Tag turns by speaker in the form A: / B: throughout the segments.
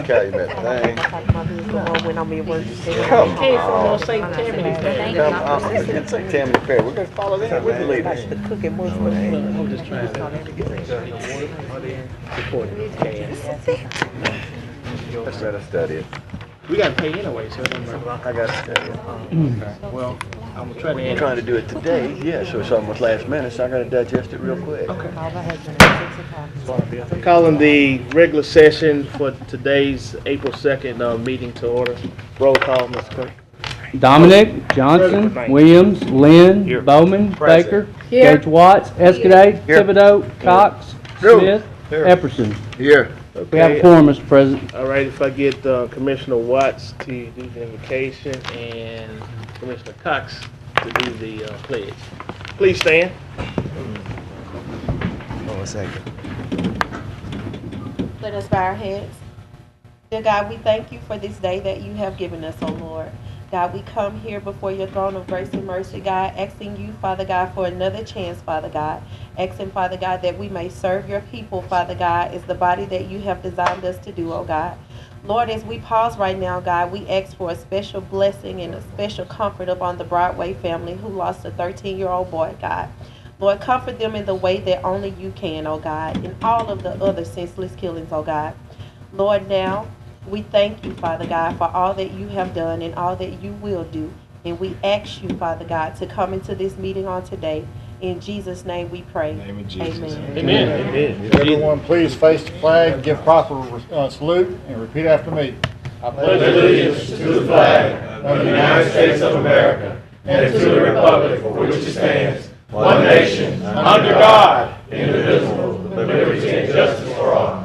A: Calumet thing.
B: When I'm in work.
A: Come
C: Came from
A: on.
C: North St. Tammany.
A: Come on. It's St. Tammany Fair. We're going to follow them with the ladies.
B: The cooking was
C: I'm just trying to support it.
A: Let's try to study it.
C: We got to pay anyway, so it doesn't matter.
A: I got to study it.
C: Well, I'm going to try to
A: I'm trying to do it today, yeah, so it's almost last minute, so I got to digest it real quick.
C: Calling the regular session for today's April 2nd meeting to order. Roll call, Mr. Clerk.
D: Dominic, Johnson, Williams, Lynn, Bowman, Baker, Gage Watts, Escadade, Thibodeau, Cox, Smith, Epperson.
A: Here.
D: We have a quorum, Mr. President.
C: All right, if I get Commissioner Watts to do the invocation and Commissioner Cox to do the pledge. Please stand.
A: Hold on a second.
B: Let us bow our heads. Dear God, we thank you for this day that you have given us, O Lord. God, we come here before your throne of grace and mercy, God, asking you, Father God, for another chance, Father God. Asking, Father God, that we may serve your people, Father God, as the body that you have designed us to do, oh God. Lord, as we pause right now, God, we ask for a special blessing and a special comfort upon the Broadway family who lost a 13-year-old boy, God. Lord, comfort them in the way that only you can, oh God, and all of the other senseless killings, oh God. Lord, now, we thank you, Father God, for all that you have done and all that you will do. And we ask you, Father God, to come into this meeting on today. In Jesus' name we pray.
E: In the name of Jesus.
B: Amen.
C: Amen. Amen.
E: Everyone, please face the flag, give proper salute, and repeat after me. I
F: pledge allegiance to the flag of the United States of America and to the republic for which it stands, one nation, under God, indivisible, with liberty and justice for all.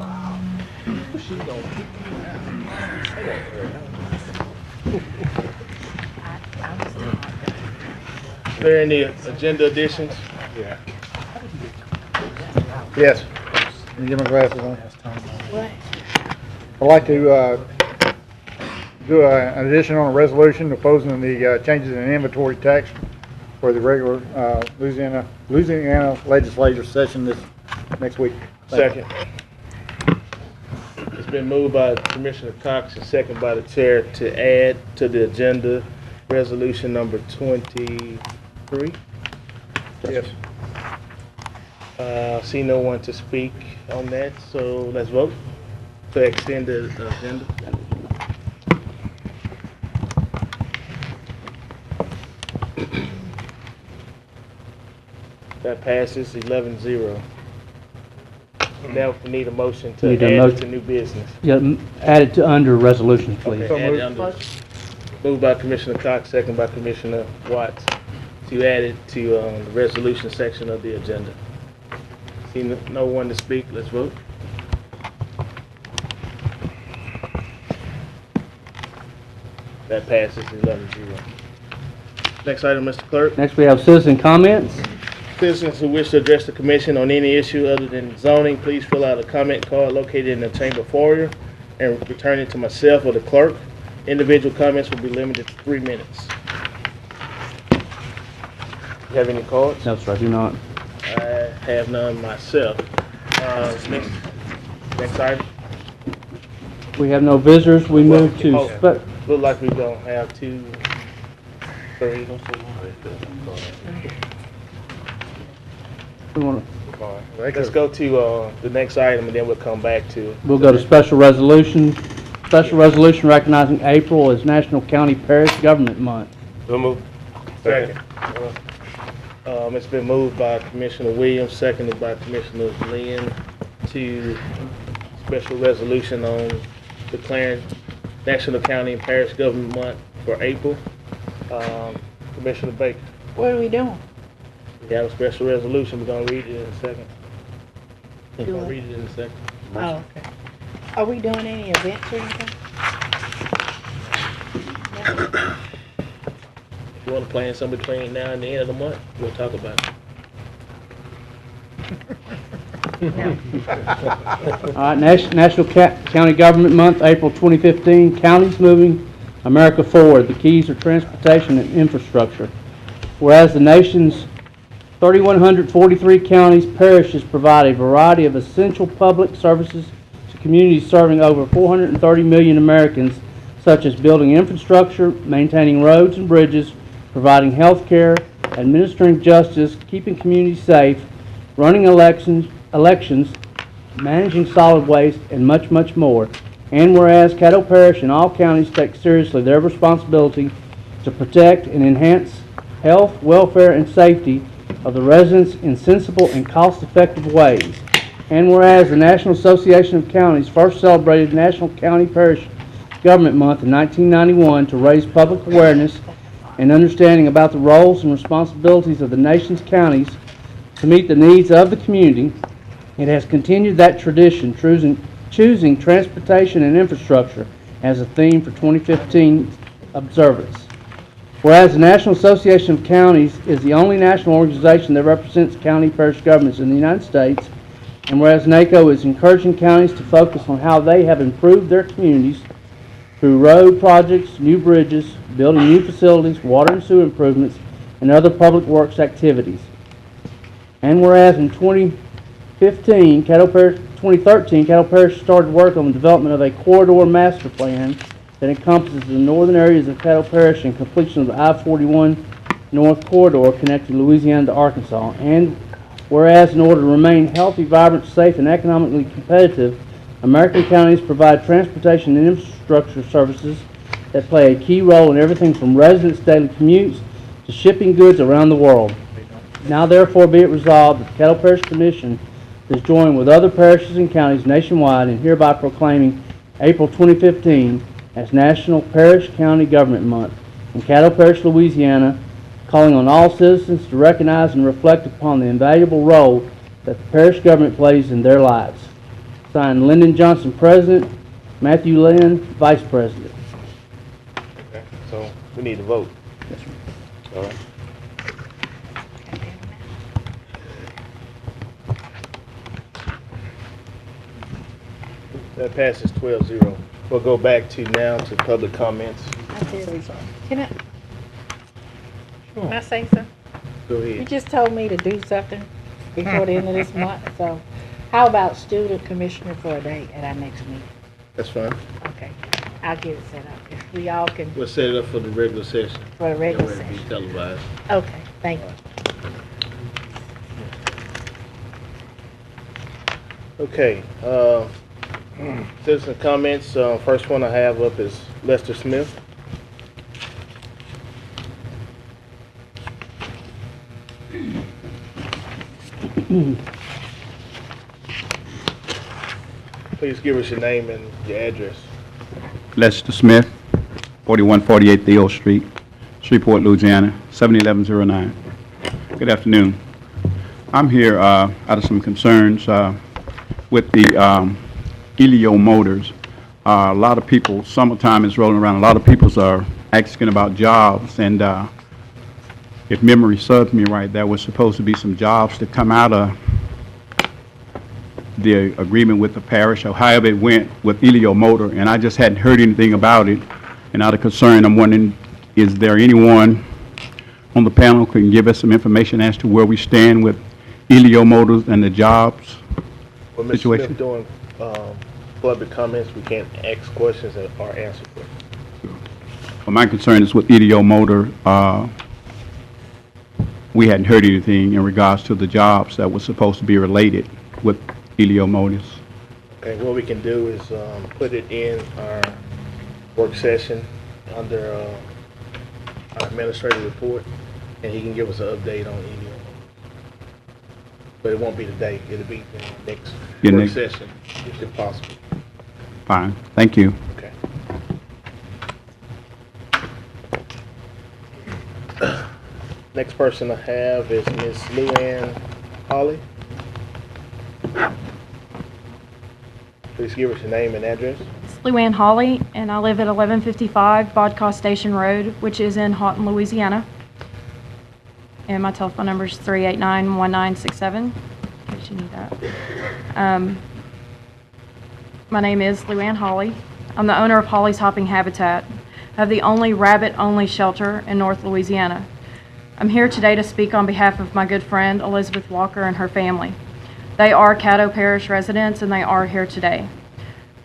C: Are there any agenda additions?
E: Yeah. Yes. Let me get my glasses on. I'd like to do an addition on a resolution opposing the changes in inventory tax for the regular Louisiana legislature session this next week.
C: Second. It's been moved by Commissioner Cox and second by the chair to add to the agenda resolution number 23.
E: Yes.
C: See no one to speak on that, so let's vote to extend the agenda. That passes 11-0. Now we need a motion to add it to new business.
D: Yeah, add it to under resolution, please.
C: Okay, add it under. Moved by Commissioner Cox, second by Commissioner Watts, to add it to the resolution section of the agenda. See no one to speak, let's vote. That passes 11-0. Next item, Mr. Clerk.
D: Next, we have citizen comments.
C: Citizens who wish to address the commission on any issue other than zoning, please fill out a comment card located in the chamber foyer and return it to myself or the clerk. Individual comments will be limited to 3 minutes. You have any cards?
D: No, sir, I do not.
C: I have none myself. Next item.
D: We have no visitors. We move to
C: Look like we don't have 2, 3. Let's go to the next item and then we'll come back to it.
D: We'll go to special resolution. Special resolution recognizing April as National County Parish Government Month.
F: So move.
C: Second. It's been moved by Commissioner Williams, seconded by Commissioner Lynn, to special resolution on declaring National County and Parish Government Month for April. Commissioner Baker.
G: What are we doing?
C: We have a special resolution. We're going to read it in a second. We're going to read it in a second.
G: Oh, okay. Are we doing any events or anything?
C: If you want to plan something between now and the end of the month, we'll talk about it.
D: All right, National County Government Month, April 2015. Counties moving America forward. The keys are transportation and infrastructure. Whereas the nation's 3,143 counties, parishes provide a variety of essential public services to communities serving over 430 million Americans, such as building infrastructure, maintaining roads and bridges, providing health care, administering justice, keeping communities safe, running elections, managing solid waste, and much, much more. And whereas Caddo Parish and all counties take seriously their responsibility to protect and enhance health, welfare, and safety of the residents in sensible and cost-effective ways. And whereas the National Association of Counties first celebrated National County Parish Government Month in 1991 to raise public awareness and understanding about the roles and responsibilities of the nation's counties to meet the needs of the community, it has continued that tradition, choosing transportation and infrastructure as a theme for 2015 observance. Whereas the National Association of Counties is the only national organization that represents county parish governments in the United States, and whereas NACO is encouraging counties to focus on how they have improved their communities through road projects, new bridges, building new facilities, water and sewer improvements, and other public works activities. And whereas in 2013, Caddo Parish started work on the development of a corridor master plan that encompasses the northern areas of Caddo Parish and completion of the I-41 North Corridor connecting Louisiana to Arkansas. And whereas in order to remain healthy, vibrant, safe, and economically competitive, American counties provide transportation and infrastructure services that play a key role in everything from residents' daily commutes to shipping goods around the world. Now therefore be it resolved that the Caddo Parish Commission is joined with other parishes and counties nationwide in hereby proclaiming April 2015 as National Parish County Government Month in Caddo Parish, Louisiana, calling on all citizens to recognize and reflect upon the invaluable role that the parish government plays in their lives. Signed, Lyndon Johnson, President, Matthew Lynn, Vice President.
C: Okay, so we need to vote.
D: Yes, sir.
C: All right. That passes 12-0. We'll go back now to public comments.
G: Can I say something?
C: Go
G: You
C: ahead.
G: just told me to do something before the end of this month, so how about student commissioner for a day at our next meeting?
C: That's fine.
G: Okay, I'll get it set up. If we all can,
C: We'll set it up for the regular session.
G: for a regular
C: That way it'll be
G: session.
C: televised.
G: Okay, thank you.
C: Okay, citizen comments. First one I have up is Lester Smith. Please give us your name and your address.
H: Lester Smith, 4148 Theo Street, Shreveport, Louisiana, 71109. Good afternoon. I'm here out of some concerns with the Elio Motors. A lot of people, summertime is rolling around, a lot of people are asking about jobs, and if memory serves me right, there was supposed to be some jobs to come out of the agreement with the parish, or however it went with Elio Motor, and I just hadn't heard anything about it. And out of concern, I'm wondering, is there anyone on the panel who can give us some information as to where we stand with Elio Motors and the jobs
C: Well, Mr.
H: situation?
C: Smith, during public comments, we can't ask questions or answer questions.
H: Well, my concern is with Elio Motor. We hadn't heard anything in regards to the jobs that were supposed to be related with Elio Motors.
C: Okay, what we can do is put it in our work session under our administrative report, and he can give us an update on Elio. But it won't be today. It'll be the next
H: Your
C: work
H: next-
C: session, if possible.
H: Fine, thank you.
C: Okay. Next person I have is Ms. Luann Holly. Please give us your name and address.
I: Luann Hawley, and I live at 1155 Vodka Station Road, which is in Houghton, Louisiana. And my telephone number is 389-1967, in case you need that. My name is Luann Hawley. I'm the owner of Hawley's Hopping Habitat. I have the only rabbit-only shelter in North Louisiana. I'm here today to speak on behalf of my good friend Elizabeth Walker and her family. They are Caddo Parish residents, and they are here today.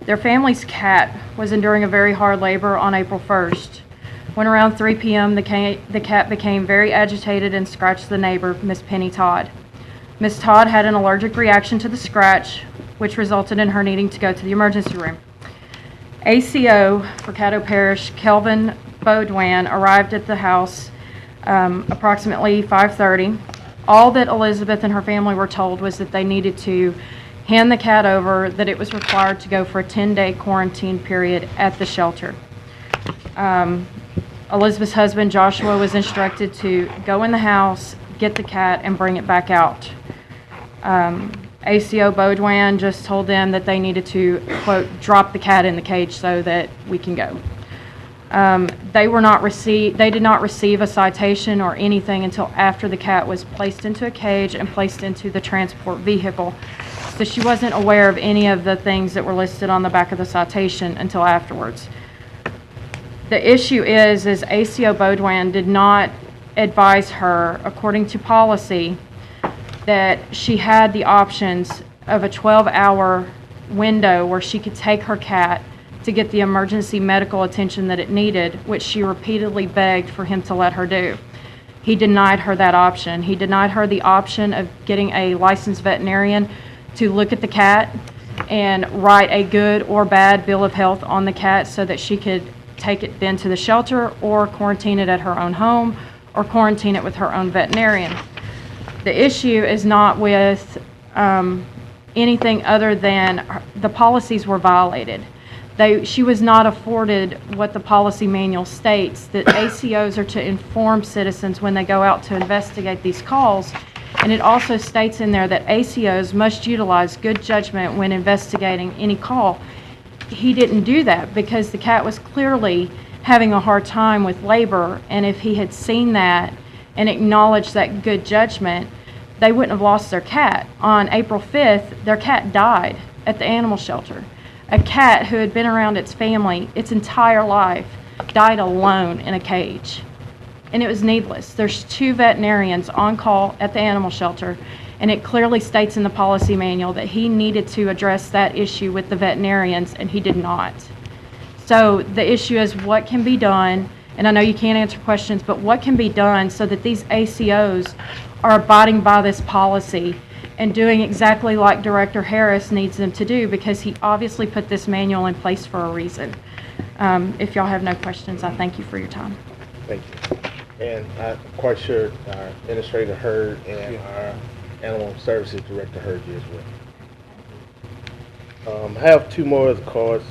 I: Their family's cat was enduring a very hard labor on April 1st. When around 3 p.m., the cat became very agitated and scratched the neighbor, Miss Penny Todd. Miss Todd had an allergic reaction to the scratch, which resulted in her needing to go to the emergency room. ACO for Caddo Parish, Kelvin Baudouin, arrived at the house approximately 5:30. All that Elizabeth and her family were told was that they needed to hand the cat over, that it was required to go for a 10-day quarantine period at the shelter. Elizabeth's husband, Joshua, was instructed to go in the house, get the cat, and bring it back out. ACO Baudouin just told them that they needed to, quote, drop the cat in the cage so that we can go. They did not receive a citation or anything until after the cat was placed into a cage and placed into the transport vehicle. So she wasn't aware of any of the things that were listed on the back of the citation until afterwards. The issue is ACO Baudouin did not advise her, according to policy, that she had the options of a 12-hour window where she could take her cat to get the emergency medical attention that it needed, which she repeatedly begged for him to let her do. He denied her that option. He denied her the option of getting a licensed veterinarian to look at the cat and write a good or bad bill of health on the cat so that she could take it then to the shelter or quarantine it at her own home or quarantine it with her own veterinarian. The issue is not with anything other than the policies were violated. She was not afforded what the policy manual states, that ACOs are to inform citizens when they go out to investigate these calls. And it also states in there that ACOs must utilize good judgment when investigating any call. He didn't do that because the cat was clearly having a hard time with labor, and if he had seen that and acknowledged that good judgment, they wouldn't have lost their cat. On April 5th, their cat died at the animal shelter. A cat who had been around its family its entire life died alone in a cage. And it was needless. There's 2 veterinarians on call at the animal shelter, and it clearly states in the policy manual that he needed to address that issue with the veterinarians, and he did not. So the issue is what can be done, and I know you can't answer questions, but what can be done so that these ACOs are abiding by this policy and doing exactly like Director Harris needs them to do, because he obviously put this manual in place for a reason. If y'all have no questions, I thank you for your time.
C: Thank you. And I'm quite sure our Administrator heard and our Animal Services Director heard you as well. I have 2 more of the cards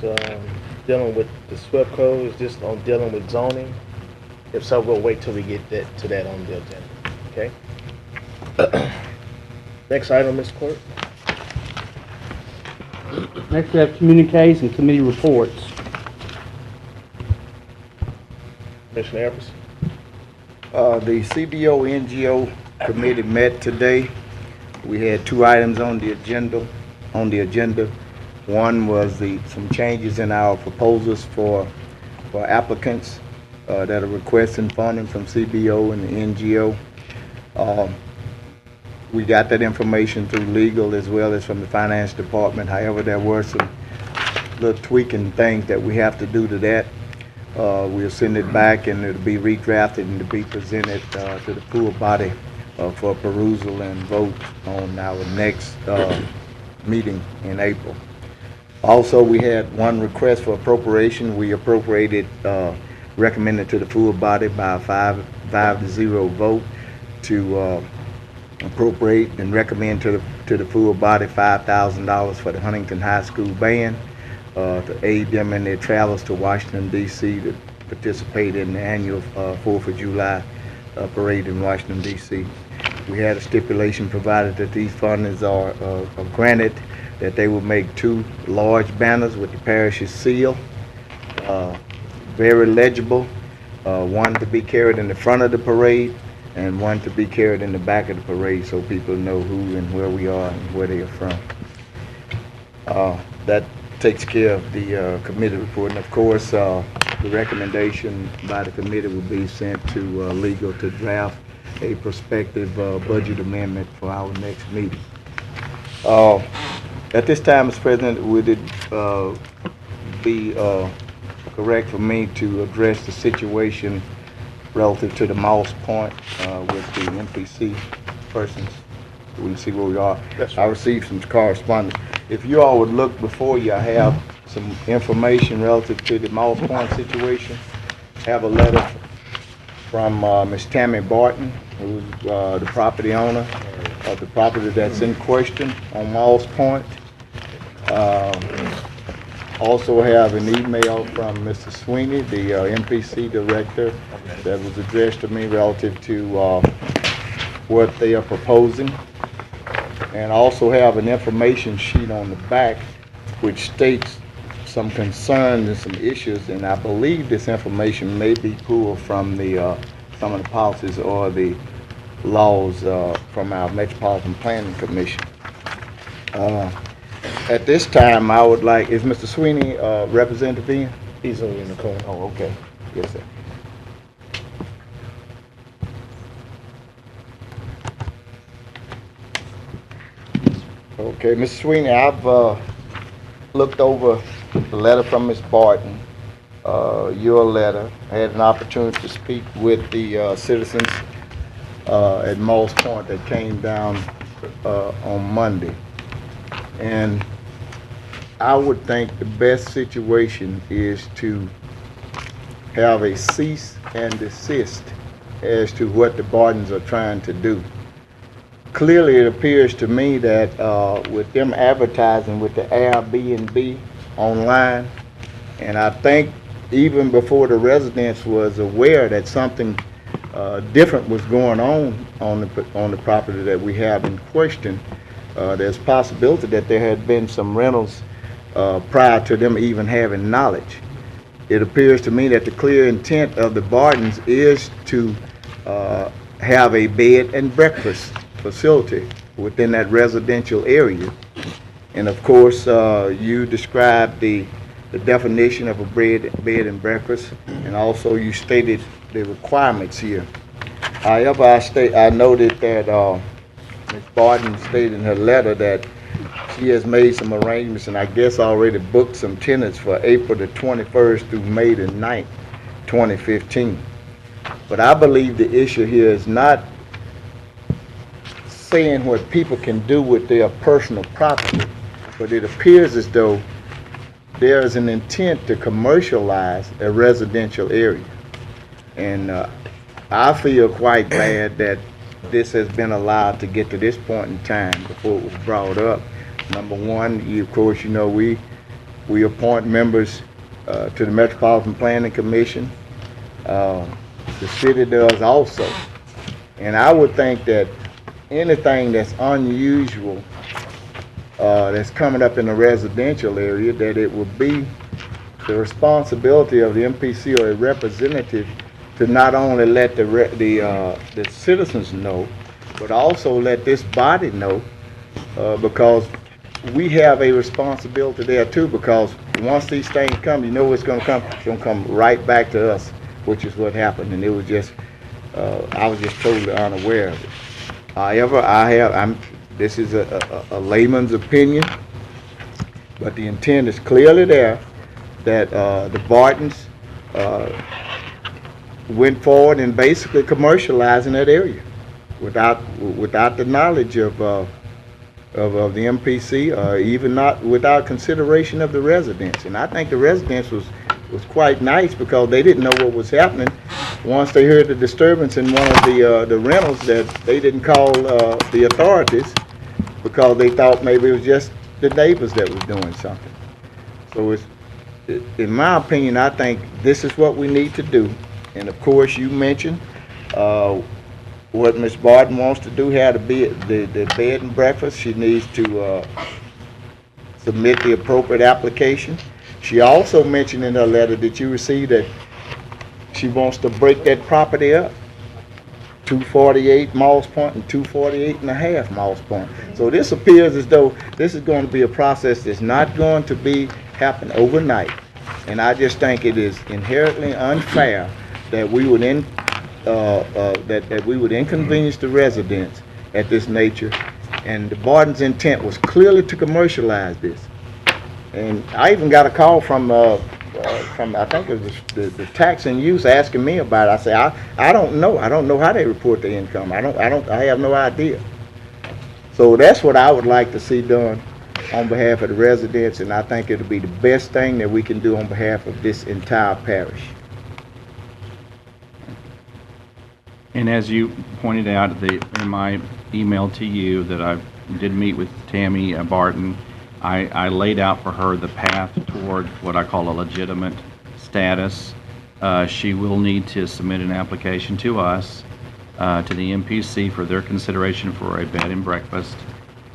C: dealing with the SWIFT code. Is this on dealing with zoning? If so, we'll wait till we get to that on the agenda. Okay? Next item, Mr. Clerk.
D: Next, we have communiques and committee reports.
C: Commissioner Everson.
A: The CBO-NGO committee met today. We had 2 items on the agenda. One was some changes in our proposals for applicants that are requesting funding from CBO and the NGO. We got that information through legal as well as from the finance department. However, there were some little tweaking things that we have to do to that. We'll send it back and it'll be redrafted and to be presented to the full body for perusal and vote on our next meeting in April. Also, we had 1 request for appropriation. We appropriated, recommended to the full body by a 5-0 vote to appropriate and recommend to the full body $5,000 for the Huntington High School band to aid them in their travels to Washington, D.C. to participate in the annual 4th of July parade in Washington, D.C. We had a stipulation provided that these fundings are granted, that they will make 2 large banners with the parish's seal, very legible, one to be carried in the front of the parade and one to be carried in the back of the parade so people know who and where we are and where they are from. That takes care of the committee report. And of course, the recommendation by the committee will be sent to legal to draft a prospective budget amendment for our next meeting. At this time, Mr. President, would it be correct for me to address the situation relative to the Moss Point with the MPC persons? We'll see where we are.
C: That's
A: I
C: right.
A: received some correspondence. If you all would look before you, I have some information relative to the Moss Point situation. I have a letter from Ms. Tammy Barton, who's the property owner of the property that's in question on Moss Point. Also have an email from Mr. Sweeney, the MPC director, that was addressed to me relative to what they are proposing. And also have an information sheet on the back which states some concerns and some issues, and I believe this information may be pulled from the some of the policies or the laws from our Metropolitan Planning Commission. At this time, I would like, is Mr. Sweeney Representative in?
C: He's over in the corner.
A: Oh, okay. Yes, sir. Okay, Mr. Sweeney, I've looked over the letter from Ms. Barton, your letter. I had an opportunity to speak with the citizens at Moss Point that came down on Monday. And I would think the best situation is to have a cease and desist as to what the Bartons are trying to do. Clearly, it appears to me that with them advertising with the Airbnb online, and I think even before the residents was aware that something different was going on the property that we have in question, there's possibility that there had been some rentals prior to them even having knowledge. It appears to me that the clear intent of the Bartons is to have a bed and breakfast facility within that residential area. And of course, you described the definition of a bed and breakfast, and also you stated the requirements here. However, I noted that Ms. Barton stated in her letter that she has made some arrangements and I guess already booked some tenants for April the 21st through May the 9th, 2015. But I believe the issue here is not saying what people can do with their personal property, but it appears as though there is an intent to commercialize a residential area. And I feel quite bad that this has been allowed to get to this point in time before it was brought up. Number one, of course, you know, we appoint members to the Metropolitan Planning Commission. The city does also. And I would think that anything that's unusual that's coming up in a residential area, that it would be the responsibility of the MPC or a representative to not only let the citizens know, but also let this body know, because we have a responsibility there too, because once these things come, you know what's going to come? It's going to come right back to us, which is what happened. And it was just, I was just totally unaware of it. However, this is a layman's opinion, but the intent is clearly there that the Bartons went forward and basically commercializing that area without the knowledge of the MPC, even not without consideration of the residents. And I think the residents was quite nice because they didn't know what was happening. Once they heard the disturbance in one of the rentals, that they didn't call the authorities because they thought maybe it was just the neighbors that was doing something. So in my opinion, I think this is what we need to do. And of course, you mentioned what Ms. Barton wants to do, have the bed and breakfast. She needs to submit the appropriate application. She also mentioned in her letter that you received that she wants to break that property up, 248 Moss Point and 248 and a half Moss Point. So this appears as though this is going to be a process that's not going to happen overnight. And I just think it is inherently unfair that we would that we would inconvenience the residents at this nature. And the Barton's intent was clearly to commercialize this. And I even got a call from I think it was the tax and use asking me about it. I said, I don't know. I don't know how they report the income. I have no idea. So that's what I would like to see done on behalf of the residents, and I think it'll be the best thing that we can do on behalf of this entire parish.
H: And as you pointed out in my email to you that I did meet with Tammy Barton, I laid out for her the path toward what I call a legitimate status. She will need to submit an application to us, to the MPC for their consideration for a bed and breakfast.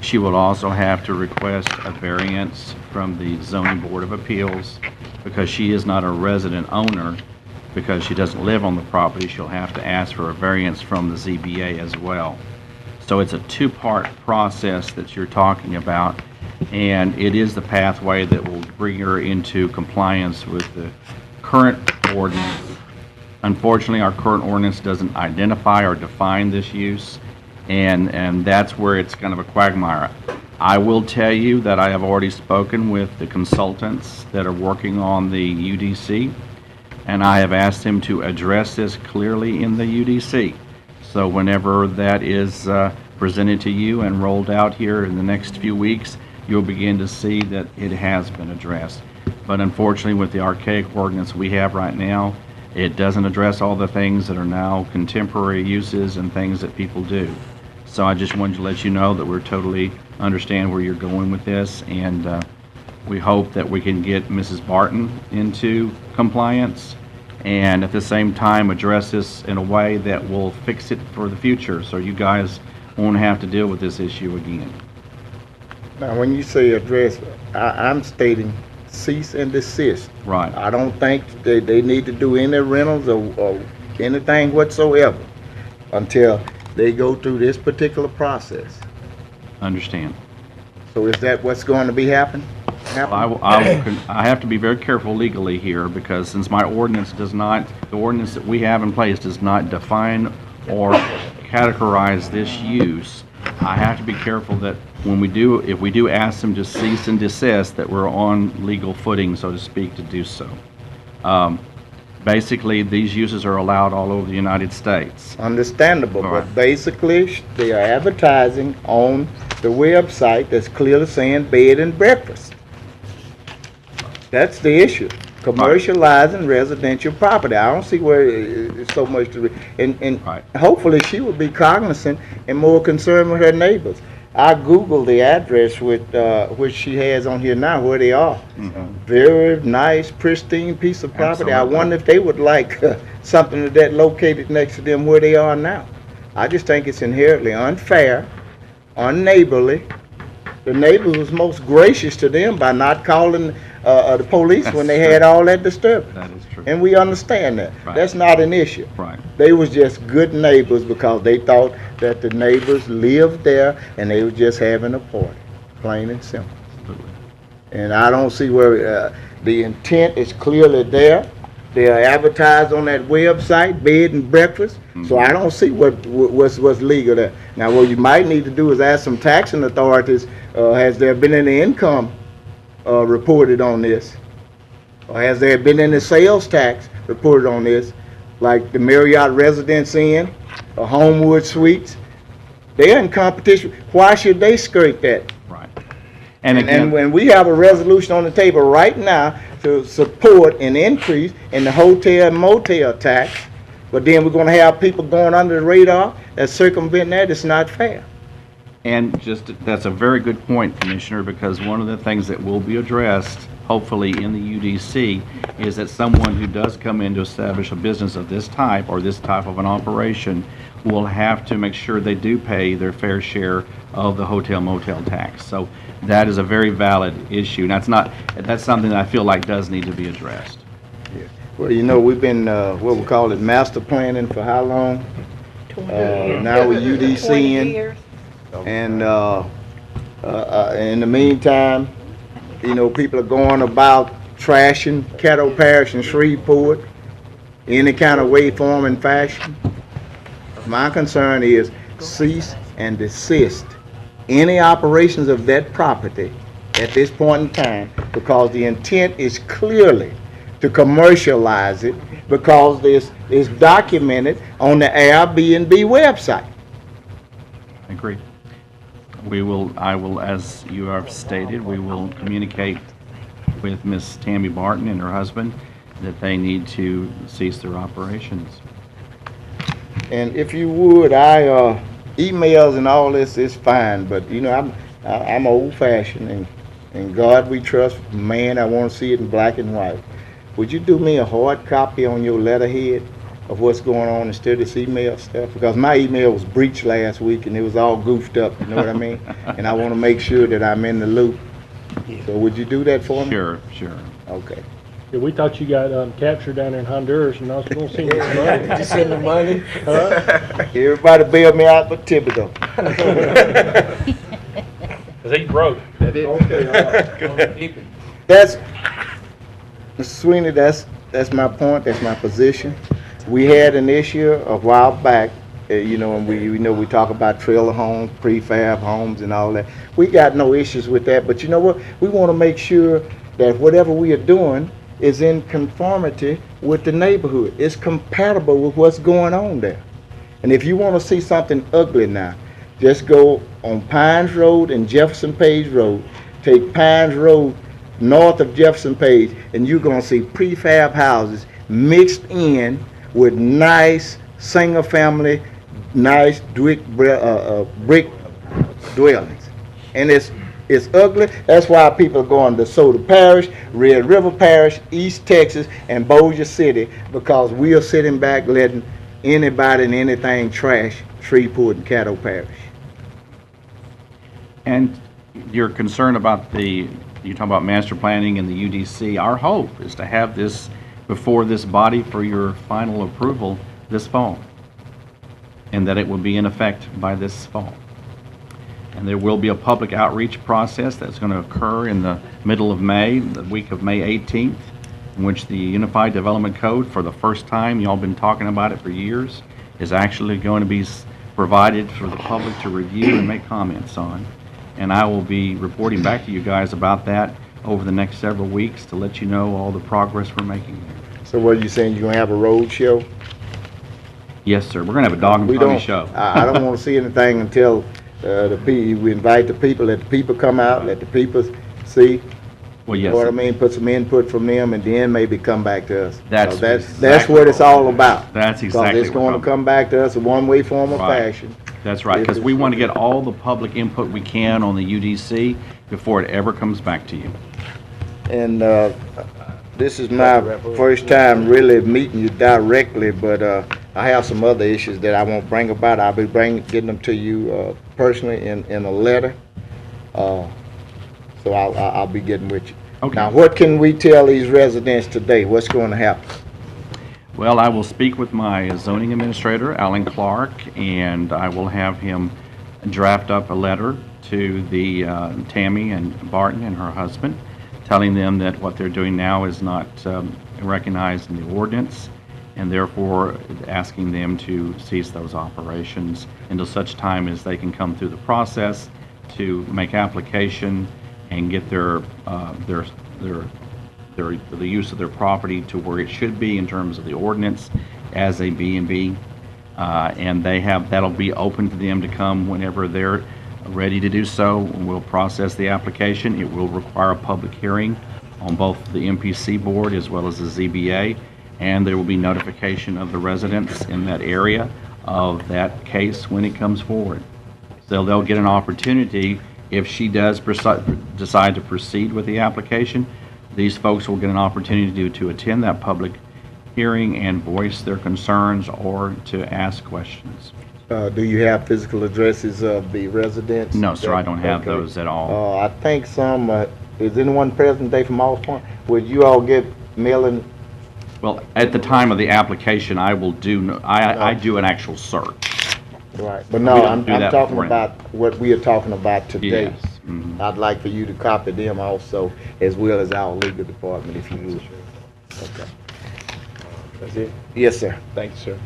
H: She will also have to request a variance from the Zoning Board of Appeals because she is not a resident owner. Because she doesn't live on the property, she'll have to ask for a variance from the ZBA as well. So it's a two-part process that you're talking about, and it is the pathway that will bring her into compliance with the current ordinance. Unfortunately, our current ordinance doesn't identify or define this use, and that's where it's kind of a quagmire. I will tell you that I have already spoken with the consultants that are working on the UDC, and I have asked him to address this clearly in the UDC. So whenever that is presented to you and rolled out here in the next few weeks, you'll begin to see that it has been addressed. But unfortunately, with the archaic ordinance we have right now, it doesn't address all the things that are now contemporary uses and things that people do. So I just wanted to let you know that we're totally understand where you're going with this, and we hope that we can get Mrs. Barton into compliance and at the same time address this in a way that will fix it for the future so you guys won't have to deal with this issue again.
A: Now, when you say address, I'm stating cease and desist.
H: Right.
A: I don't think they need to do any rentals or anything whatsoever until they go through this particular process.
H: Understand.
A: So is that what's going to be happening?
H: I have to be very careful legally here because since my ordinance does not, the ordinance that we have in place does not define or categorize this use, I have to be careful that when we do, if we do ask them to cease and desist, that we're on legal footing, so to speak, to do so. Basically, these uses are allowed all over the United States.
A: Understandable,
H: All right.
A: but basically they are advertising on the website that's clearly saying bed and breakfast. That's the issue. Commercializing residential property. I don't see where it's so much to and
H: Right.
A: hopefully she will be cognizant and more concerned with her neighbors. I Googled the address with which she has on here now, where they are. Very nice, pristine piece of property.
H: Absolutely.
A: I wonder if they would like something of that located next to them where they are now. I just think it's inherently unfair, unneighborly. The neighbors was most gracious to them by not calling the police when they had all that disturbance.
H: That is true.
A: And we understand that.
H: Right.
A: That's not an issue.
H: Right.
A: They was just good neighbors because they thought that the neighbors lived there and they were just having a party, plain and simple.
H: Absolutely.
A: And I don't see where the intent is clearly there. They are advertised on that website, bed and breakfast. So I don't see what's legal there. Now, what you might need to do is ask some taxing authorities, has there been any income reported on this? Or has there been any sales tax reported on this? Like the Marriott Residence Inn, or Homewood Suites. They're in competition. Why should they skirt that?
H: Right.
A: And when we have a resolution on the table right now to support an increase in the hotel and motel tax, but then we're going to have people going under the radar that's circumventing that, it's not fair.
H: And that's a very good point, Commissioner, because one of the things that will be addressed, hopefully in the UDC, is that someone who does come in to establish a business of this type or this type of an operation will have to make sure they do pay their fair share of the hotel motel tax. So that is a very valid issue. That's something that I feel like does need to be addressed.
A: Yeah. Well, you know, we've been, what we call it, master planning for how long?
G: 20 years.
A: Now we're
G: 20
A: UDCing.
G: years.
A: And in the meantime, you know, people are going about trashing Caddo Parish and Shreveport any kind of way, form, and fashion. My concern is cease and desist any operations of that property at this point in time, because the intent is clearly to commercialize it, because this is documented on the Airbnb website.
H: I agree. I will, as you have stated, we will communicate with Miss Tammy Barton and her husband that they need to cease their operations.
A: And if you would, emails and all this is fine, but you know, I'm old-fashioned, and God we trust. Man, I want to see it in black and white. Would you do me a hard copy on your letterhead of what's going on instead of this email stuff? Because my email was breached last week and it was all goofed up, you know what I mean? And I want to make sure that I'm in the loop. So would you do that for me?
H: Sure.
A: Okay.
C: Yeah, we thought you got captured down there in Honduras, and I was going to send you some money.
F: Did you send the money?
C: Huh?
A: Everybody bailed me out but Thibodeau.
C: Cause he broke.
F: That is. Okay,
A: That's, Mr. Sweeney, that's my point, that's my position. We had an issue a while back, you know, and we talk about trailer homes, prefab homes and all that. We got no issues with that, but you know what? We want to make sure that whatever we are doing is in conformity with the neighborhood. It's compatible with what's going on there. And if you want to see something ugly now, just go on Pines Road and Jefferson Page Road. Take Pines Road north of Jefferson Page, and you're going to see prefab houses mixed in with nice single-family, nice brick dwellings. And it's ugly. That's why people are going to DeSoto Parish, Red River Parish, East Texas, and Bossier City, because we are sitting back letting anybody and anything trash Shreveport and Caddo Parish.
H: And you're concerned about you're talking about master planning and the UDC. Our hope is to have this before this body for your final approval this fall, and that it will be in effect by this fall. And there will be a public outreach process that's going to occur in the middle of May, the week of May 18th, in which the Unified Development Code, for the first time, y'all been talking about it for years, is actually going to be provided for the public to review and make comments on. And I will be reporting back to you guys about that over the next several weeks to let you know all the progress we're making there.
A: So what are you saying, you're going to have a road show?
H: Yes, sir. We're going to have a dog and pony show.
A: I don't want to see anything until we invite the people, let the people come out, let the people see.
H: Well, yes.
A: You know what I mean? Put some input from them, and then maybe come back to us.
H: That's
A: So that's
H: exactly
A: what it's all about.
H: That's exactly
A: Because it's going to come back to us in one way, form, or
H: Right.
A: fashion.
H: That's right, because we want to get all the public input we can on the UDC before it ever comes back to you.
A: And this is my first time really meeting you directly, but I have some other issues that I won't bring about. I'll be getting them to you personally in a letter. So I'll be getting with you.
H: Okay.
A: Now, what can we tell these residents today? What's going to happen?
H: Well, I will speak with my zoning administrator, Alan Clark, and I will have him draft up a letter to the Tammy and Barton and her husband, telling them that what they're doing now is not recognized in the ordinance, and therefore asking them to cease those operations until such time as they can come through the process to make application and get the use of their property to where it should be in terms of the ordinance as a B&B, and that'll be open to them to come whenever they're ready to do so. We'll process the application. It will require a public hearing on both the MPC board as well as the ZBA, and there will be notification of the residents in that area of that case when it comes forward. So they'll get an opportunity, if she does decide to proceed with the application, these folks will get an opportunity to attend that public hearing and voice their concerns or to ask questions.
A: Do you have physical addresses of the residents?
H: No, sir, I don't have
A: Okay.
H: those at all.
A: I think some, is anyone present today from All's Point? Would you all get mailing?
H: Well, at the time of the application, I will do, I do an actual search.
A: Right, but no,
H: We don't
A: I'm
H: do that
A: talking
H: beforehand.
A: about what we are talking about today.
H: Yes. Mhm.
A: I'd like for you to copy them also, as well as our legal department, if you would. Okay.
C: That's it.
A: Yes, sir.
C: Thank you, sir.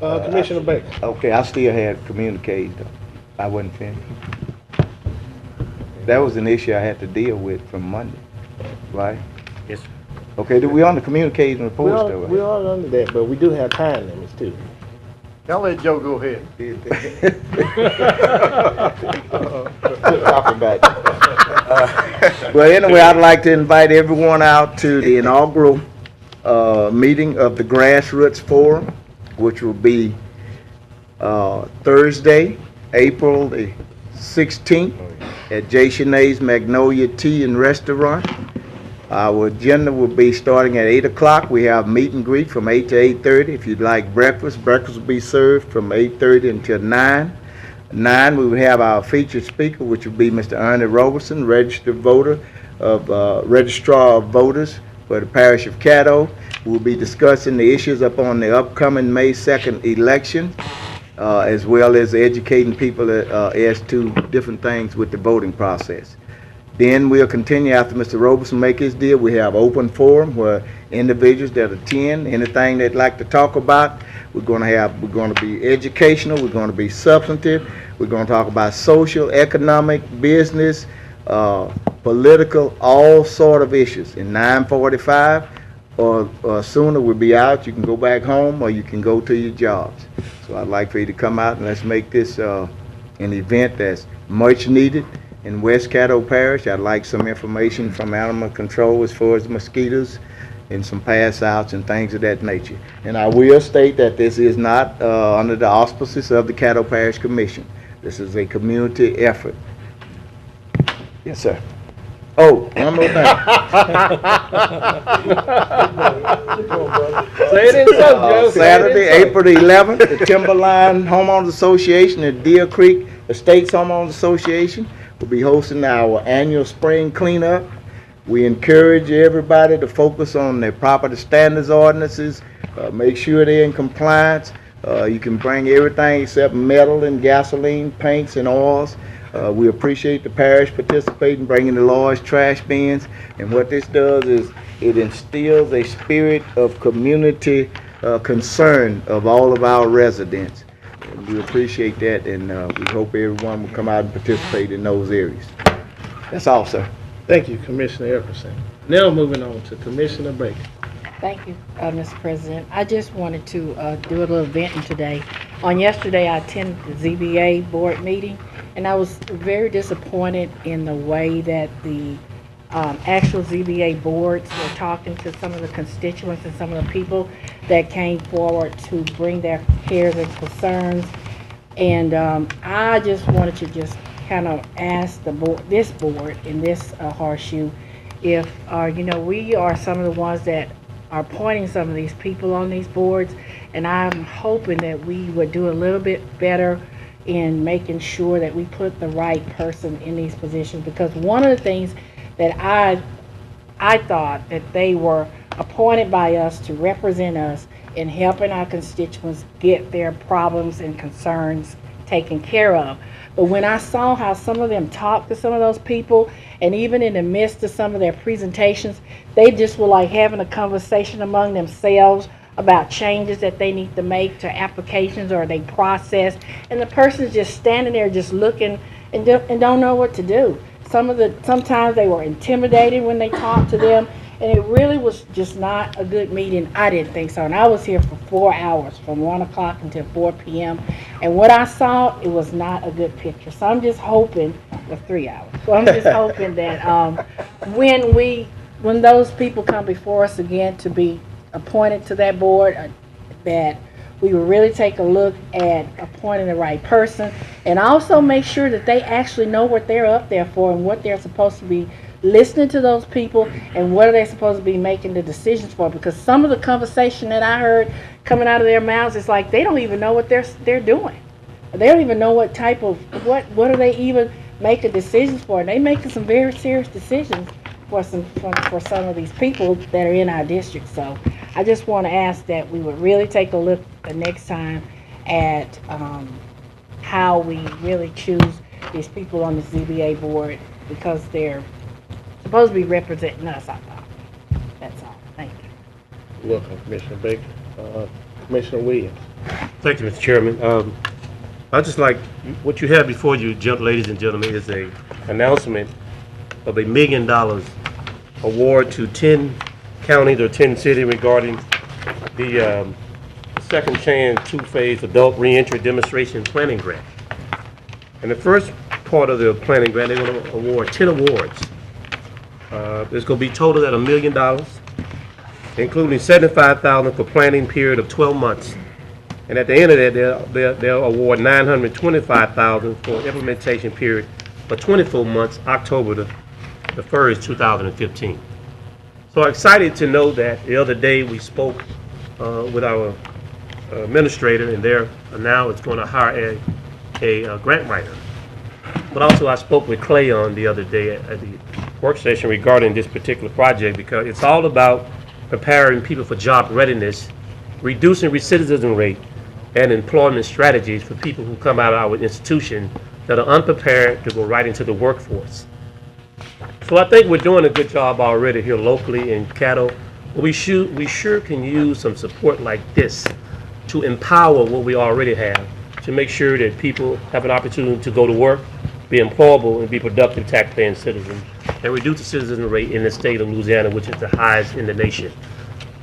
C: Commissioner Baker.
A: Okay, I still had communicated, though. I wasn't finished. That was an issue I had to deal with from Monday, right?
C: Yes, sir.
A: Okay, we on the communicating reports though, right?
C: We are under that, but we do have time limits too.
E: Y'all let Joe go ahead.
A: Talking about well, anyway, I'd like to invite everyone out to the inaugural meeting of the Grassroots Forum, which will be Thursday, April the 16th at J. Shanae's Magnolia Tea and Restaurant. Our agenda will be starting at 8 o'clock. We have meet and greet from 8 to 8:30. If you'd like breakfast, breakfast will be served from 8:30 until 9. 9, we will have our featured speaker, which will be Mr. Ernie Robertson, registered voter of Registrar of Voters for the Parish of Caddo. We'll be discussing the issues upon the upcoming May 2nd election, as well as educating people as to different things with the voting process. Then we'll continue after Mr. Robertson make his deal. We have open forum where individuals that attend anything they'd like to talk about. We're going to be educational. We're going to be substantive. We're going to talk about social, economic, business, political, all sort of issues. In 9:45 or sooner, we'll be out. You can go back home or you can go to your jobs. So I'd like for you to come out and let's make this an event that's much needed. In West Caddo Parish, I'd like some information from animal control as far as mosquitoes and some pass outs and things of that nature. And I will state that this is not under the auspices of the Caddo Parish Commission. This is a community effort. Yes, sir. Oh, one more thing.
C: Say it in some, Joe.
A: Saturday, April the 11th, the Timberline Homeowners Association and Deer Creek Estates Homeowners Association will be hosting our annual spring cleanup. We encourage everybody to focus on their property standards ordinances, make sure they're in compliance. You can bring everything except metal and gasoline, paints and oils. We appreciate the parish participating, bringing the large trash bins. And what this does is it instills a spirit of community concern of all of our residents. And we appreciate that, and we hope everyone will come out and participate in those areas. That's all, sir.
C: Thank you, Commissioner Epperson. Now moving on to Commissioner Baker.
G: Thank you, Mr. President. I just wanted to do a little venting today. On yesterday, I attended the ZBA board meeting, and I was very disappointed in the way that the actual ZBA boards were talking to some of the constituents and some of the people that came forward to bring their cares and concerns. And I just wanted to just kind of ask the board, this board in this horseshoe, if you know, we are some of the ones that are appointing some of these people on these boards, and I'm hoping that we would do a little bit better in making sure that we put the right person in these positions, because one of the things that I thought that they were appointed by us to represent us in helping our constituents get their problems and concerns taken care of. But when I saw how some of them talked to some of those people, and even in the midst of some of their presentations, they just were like having a conversation among themselves about changes that they need to make to applications or they process, and the person's just standing there just looking and don't know what to do. Sometimes they were intimidated when they talked to them, and it really was just not a good meeting. I didn't think so. And I was here for 4 hours, from 1 o'clock until 4 p.m. And what I saw, it was not a good picture. So I'm just hoping, for 3 hours. So I'm just hoping that when those people come before us again to be appointed to that board, that we will really take a look at appointing the right person, and also make sure that they actually know what they're up there for and what they're supposed to be listening to those people and what are they supposed to be making the decisions for. Because some of the conversation that I heard coming out of their mouths is like they don't even know what they're doing. They don't even know what type of what are they even making decisions for. And they making some very serious decisions for some of these people that are in our district. So I just want to ask that we would really take a look the next time at how we really choose these people on the ZBA board, because they're supposed to be representing us, I thought. That's all. Thank you.
C: You're welcome, Commissioner Baker. Commissioner Williams.
J: Thank you, Mr. Chairman. I just like what you have before you, ladies and gentlemen, is a announcement of $1 million award to 10 counties or 10 cities regarding the Second Chance two-phase adult reentry demonstration planning grant. And the first part of the planning grant, they're going to award 10 awards. It's going to be totaled at $1 million, including $75,000 for planning period of 12 months. And at the end of that, they'll award $925,000 for implementation period for 24 months, October the 1st, 2015. So I'm excited to know that the other day we spoke with our administrator, and they're now it's going to hire a grant writer. But also I spoke with Clay on the other day at the work session regarding this particular project, because it's all about preparing people for job readiness, reducing recidivism rate, and employment strategies for people who come out of our institution that are unprepared to go right into the workforce. So I think we're doing a good job already here locally in Caddo. We sure can use some support like this to empower what we already have, to make sure that people have an opportunity to go to work, be employable, and be productive taxpaying citizens, and reduce the citizen rate in the state of Louisiana, which is the highest in the nation.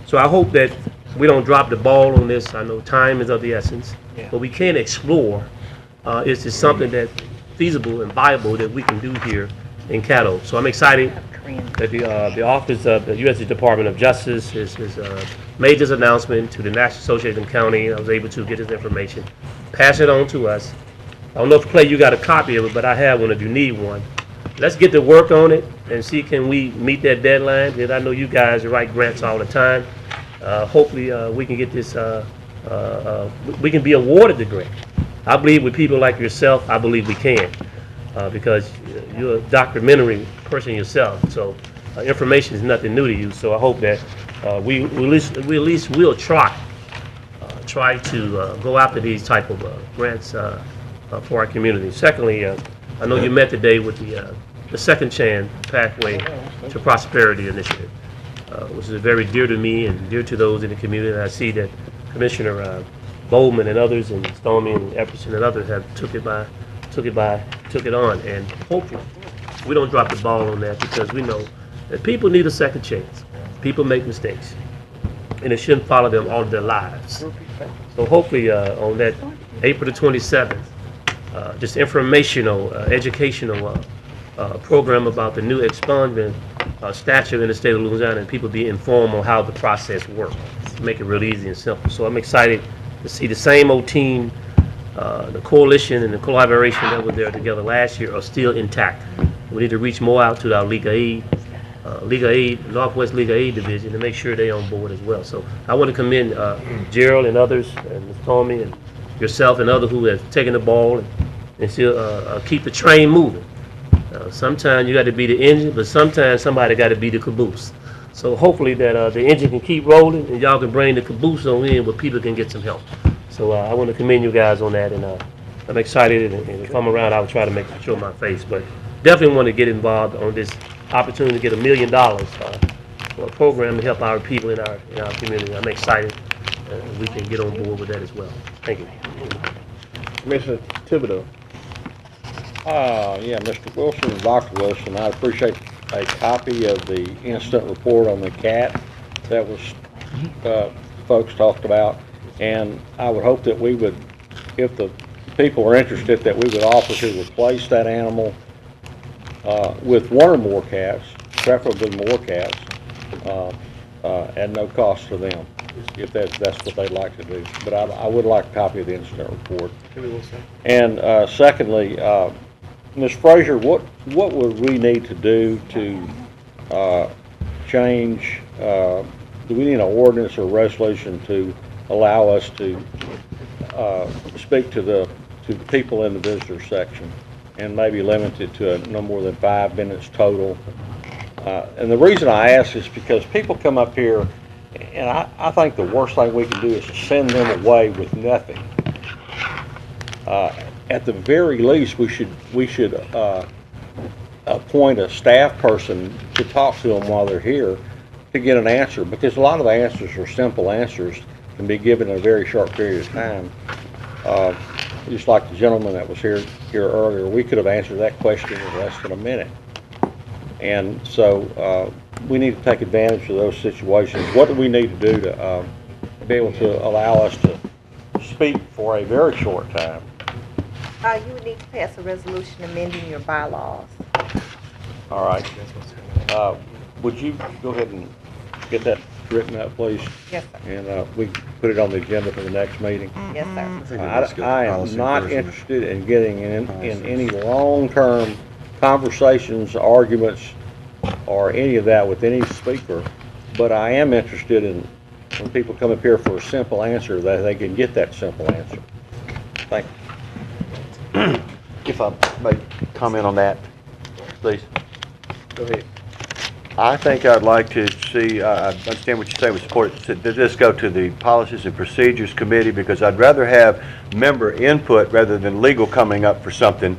J: So I hope that we don't drop the ball on this. I know time is of the essence, but we can explore. Is this something that's feasible and viable that we can do here in Caddo? So I'm excited that the Office of the U.S. Department of Justice has made this announcement to the National Association County. I was able to get this information, pass it on to us. I don't know if, Clay, you got a copy of it, but I have one if you need one. Let's get to work on it and see can we meet that deadline, because I know you guys write grants all the time. Hopefully we can get this, we can be awarded the grant. I believe with people like yourself, I believe we can, because you're a documentary person yourself, so information is nothing new to you. So I hope that we at least will try to go after these type of grants for our community. Secondly, I know you met today with the Second Chance Pathway to Prosperity Initiative, which is very dear to me and dear to those in the community. And I see that Commissioner Bowman and others, and Stormy and Epperson and others have took it on, and hopefully we don't drop the ball on that, because we know that people need a second chance. People make mistakes, and it shouldn't follow them all their lives. So hopefully on that April the 27th, just informational, educational program about the new expungement statute in the state of Louisiana, and people be informed on how the process works, to make it real easy and simple. So I'm excited to see the same old team, the coalition and the collaboration that was there together last year are still intact. We need to reach more out to our Legal Aid, Northwest Legal Aid Division, to make sure they're on board as well. So I want to commend Gerald and others, and Ms. Tommy and yourself and others who have taken the ball and still keep the train moving. Sometimes you got to be the engine, but sometimes somebody got to be the caboose. So hopefully that the engine can keep rolling, and y'all can bring the caboose on in where people can get some help. So I want to commend you guys on that, and I'm excited, and if I'm around, I'll try to make show my face. But definitely want to get involved on this opportunity to get $1 million for a program to help our people in our community. I'm excited we can get on board with that as well. Thank you.
C: Commissioner Thibodeau.
K: Yeah, Mr. Wilson and Dr. Wilson, I'd appreciate a copy of the incident report on the cat that was folks talked about, and I would hope that we would, if the people are interested, that we would offer to replace that animal with one or more cats, preferably more cats, at no cost to them, if that's what they'd like to do. But I would like a copy of the incident report. And secondly, Ms. Frazier, what would we need to do to change? Do we need an ordinance or resolution to allow us to speak to the people in the visitor section, and maybe limit it to no more than 5 minutes total? And the reason I ask is because people come up here, and I think the worst thing we can do is to send them away with nothing. At the very least, we should appoint a staff person to talk to them while they're here to get an answer, because a lot of the answers are simple answers, can be given in a very short period of time. just like the gentleman that was here earlier, we could have answered that question in less than a minute. And so we need to take advantage of those situations. What do we need to do to be able to allow us to speak for a very short time?
L: You would need to pass a resolution amending your bylaws.
K: All right. Would you go ahead and get that written up, please?
L: Yes, sir.
K: And we can put it on the agenda for the next meeting.
L: Yes, sir.
K: I am not interested in getting in any long-term conversations, arguments, or any of that with any speaker, but I am interested in when people come up here for a simple answer, that they can get that simple answer. Thank you.
M: If I may comment on that, please.
C: Go ahead.
M: I think I'd like to see, I understand what you say with support, that this go to the Policies and Procedures Committee, because I'd rather have member input rather than legal coming up for something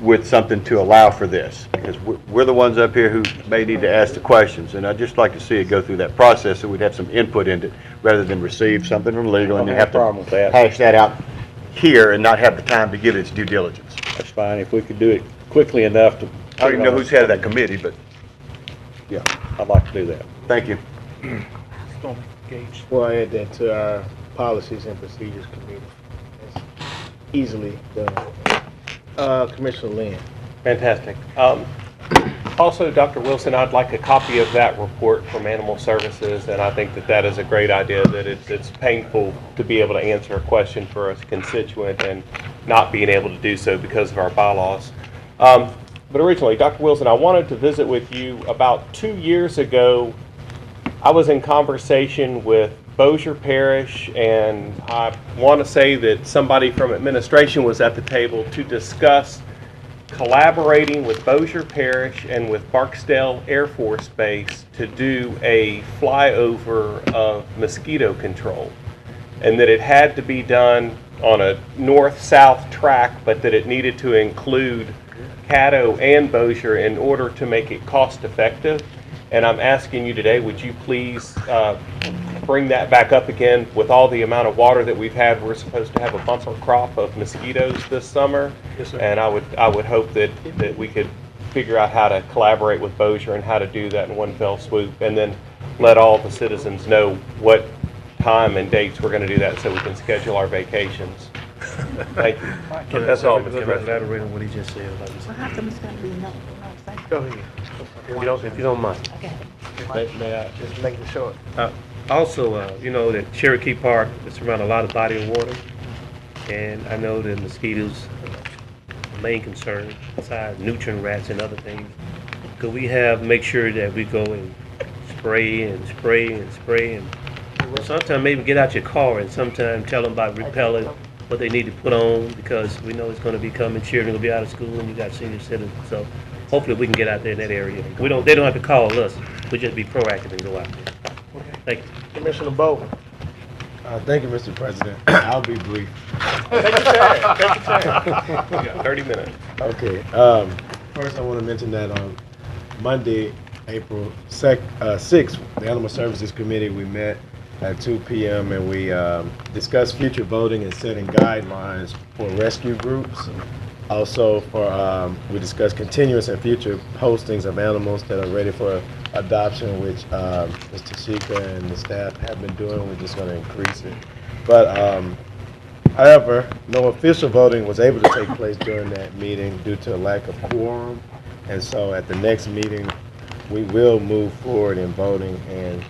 M: with something to allow for this, because we're the ones up here who may need to ask the questions, and I'd just like to see it go through that process so we'd have some input in it rather than receive something from legal and you have to hash that out here and not have the time to give it its due diligence.
K: That's fine. If we could do it quickly enough to...
M: I don't even know who's head of that committee, but
K: yeah, I'd like to do that.
M: Thank you.
C: Well, I add that to our Policies and Procedures Committee. It's easily done. Commissioner Lynn.
J: Fantastic. Also, Dr. Wilson, I'd like a copy of that report from Animal Services, and I think that that is a great idea, that it's painful to be able to answer a question for a constituent and not being able to do so because of our bylaws. But originally, Dr. Wilson, I wanted to visit with you. About 2 years ago, I was in conversation with Bossier Parish, and I want to say that somebody from administration was at the table to discuss collaborating with Bossier Parish and with Barksdale Air Force Base to do a flyover of mosquito control, and that it had to be done on a north-south track, but that it needed to include Caddo and Bossier in order to make it cost-effective. And I'm asking you today, would you please bring that back up again? With all the amount of water that we've had, we're supposed to have a bumper crop of mosquitoes this summer.
C: Yes, sir.
J: And I would hope that we could figure out how to collaborate with Bossier and how to do that in one fell swoop, and then let all the citizens know what time and dates we're going to do that so we can schedule our vacations. Thank you. That's all, Mr. President.
C: Elaborate on what he just said.
L: Well, how come it's going to be no
C: Go ahead.
J: If you don't mind.
L: Okay.
C: May I just make it short?
J: Also, you know that Cherokee Park is around a lot of body of water, and I know that mosquitoes are the main concern, besides nutrient rats and other things. Could we make sure that we go and spray and spray and spray, and sometimes maybe get out your car and sometimes tell them about repellent, what they need to put on, because we know it's going to be coming, children will be out of school, and you got senior citizens, so hopefully we can get out there in that area. They don't have to call us, we just be proactive and go out there. Thank you.
C: Commissioner Bowman.
N: Thank you, Mr. President. I'll be brief.
C: Take your time. Take your time.
J: We got 30 minutes.
N: Okay. First, I want to mention that on Monday, April 6th, the Animal Services Committee, we met at 2 p.m. and we discussed future voting and setting guidelines for rescue groups. Also, we discussed continuous and future postings of animals that are ready for adoption, which Ms. Tashika and the staff have been doing. We're just going to increase it. But however, no official voting was able to take place during that meeting due to a lack of quorum. And so at the next meeting, we will move forward in voting, and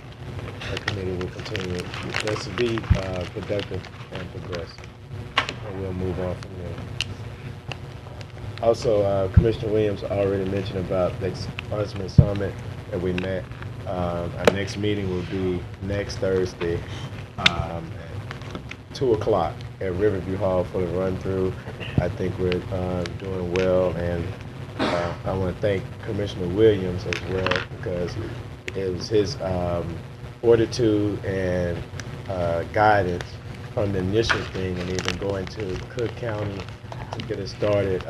N: the committee will continue to be productive and progressive. And we'll move on from there. Also, Commissioner Williams already mentioned about the Ombudsman Summit that we met. Our next meeting will be next Thursday at 2 o'clock at Riverview Hall for the run-through. I think we're doing well, and I want to thank Commissioner Williams as well, because it was his fortitude and guidance from the initial thing, and even going to Cook County to get it started.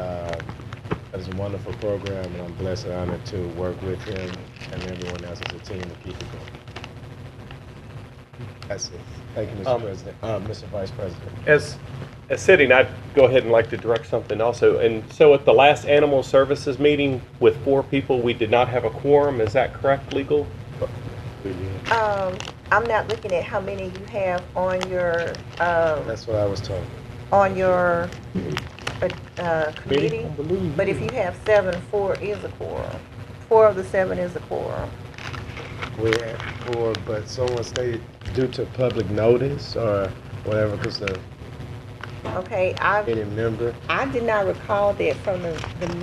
N: It's a wonderful program, and I'm blessed and honored to work with him and everyone else as a team to keep it going. That's it. Thank you, Mr. President. Mr. Vice President.
J: As sitting, I'd go ahead and like to direct something also. And so at the last animal services meeting with 4 people, we did not have a quorum. Is that correct, legal?
L: I'm not looking at how many you have on your,
N: That's what I was told.
L: on your, committee. But if you have 7, 4 is a quorum. 4 of the 7 is a quorum.
N: We had 4, but someone stated due to public notice or whatever, because the
L: Okay,
N: any member.
L: I did not recall that from the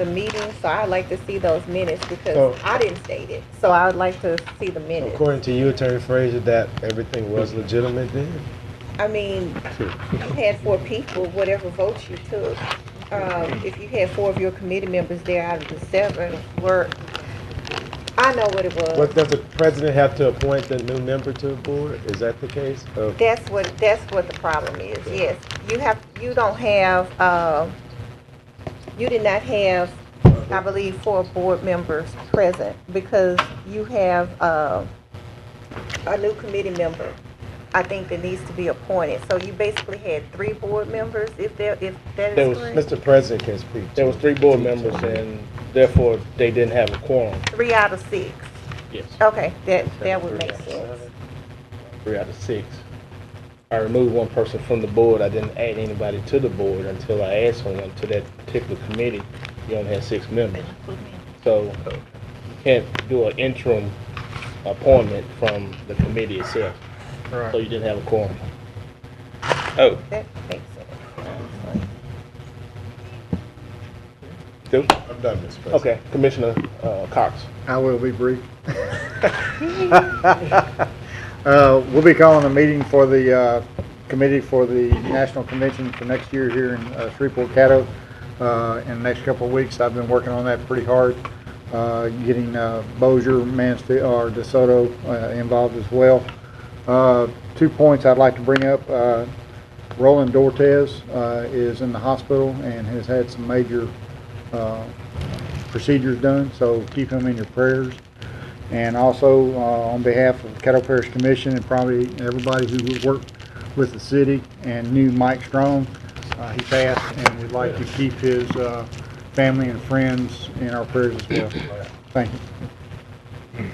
L: meeting, so I'd like to see those minutes because
N: So-
L: I didn't state it. So I would like to see the minutes.
N: According to you, Attorney Frazier, that everything was legitimate then?
L: I mean, you had 4 people, whatever votes you took. If you had 4 of your committee members there out of the 7 were, I know what it was.
N: What, does the president have to appoint the new member to the board? Is that the case?
L: That's what the problem is. Yes, you don't have, you did not have, I believe, 4 board members present because you have, a new committee member, I think, that needs to be appointed. So you basically had 3 board members, if that is correct?
C: was-
N: Mr. President can speak.
C: There was 3 board members, and therefore they didn't have a quorum.
L: 3 out of 6.
C: Yes.
L: Okay, that would make sense.
C: 3 out of 6. I removed 1 person from the board. I didn't add anybody to the board until I added someone to that particular committee. You only had 6 members. So you can't do an interim appointment from the committee itself. So you didn't have a quorum. Oh,
L: That makes sense.
N: I'm done, Mr. President.
C: okay. Commissioner Cox.
E: I will be brief. We'll be calling a meeting for the committee for the National Convention for next year here in Shreveport, Caddo in the next couple of weeks. I've been working on that pretty hard, getting Bossier, Mansfield, or DeSoto involved as well. 2 points I'd like to bring up. Roland Dortez is in the hospital and has had some major procedures done, so keep him in your prayers. And also, on behalf of the Caddo Parish Commission and probably everybody who worked with the city and knew Mike Strong, he passed, and we'd like to keep his family and friends in our prayers as well. Thank you.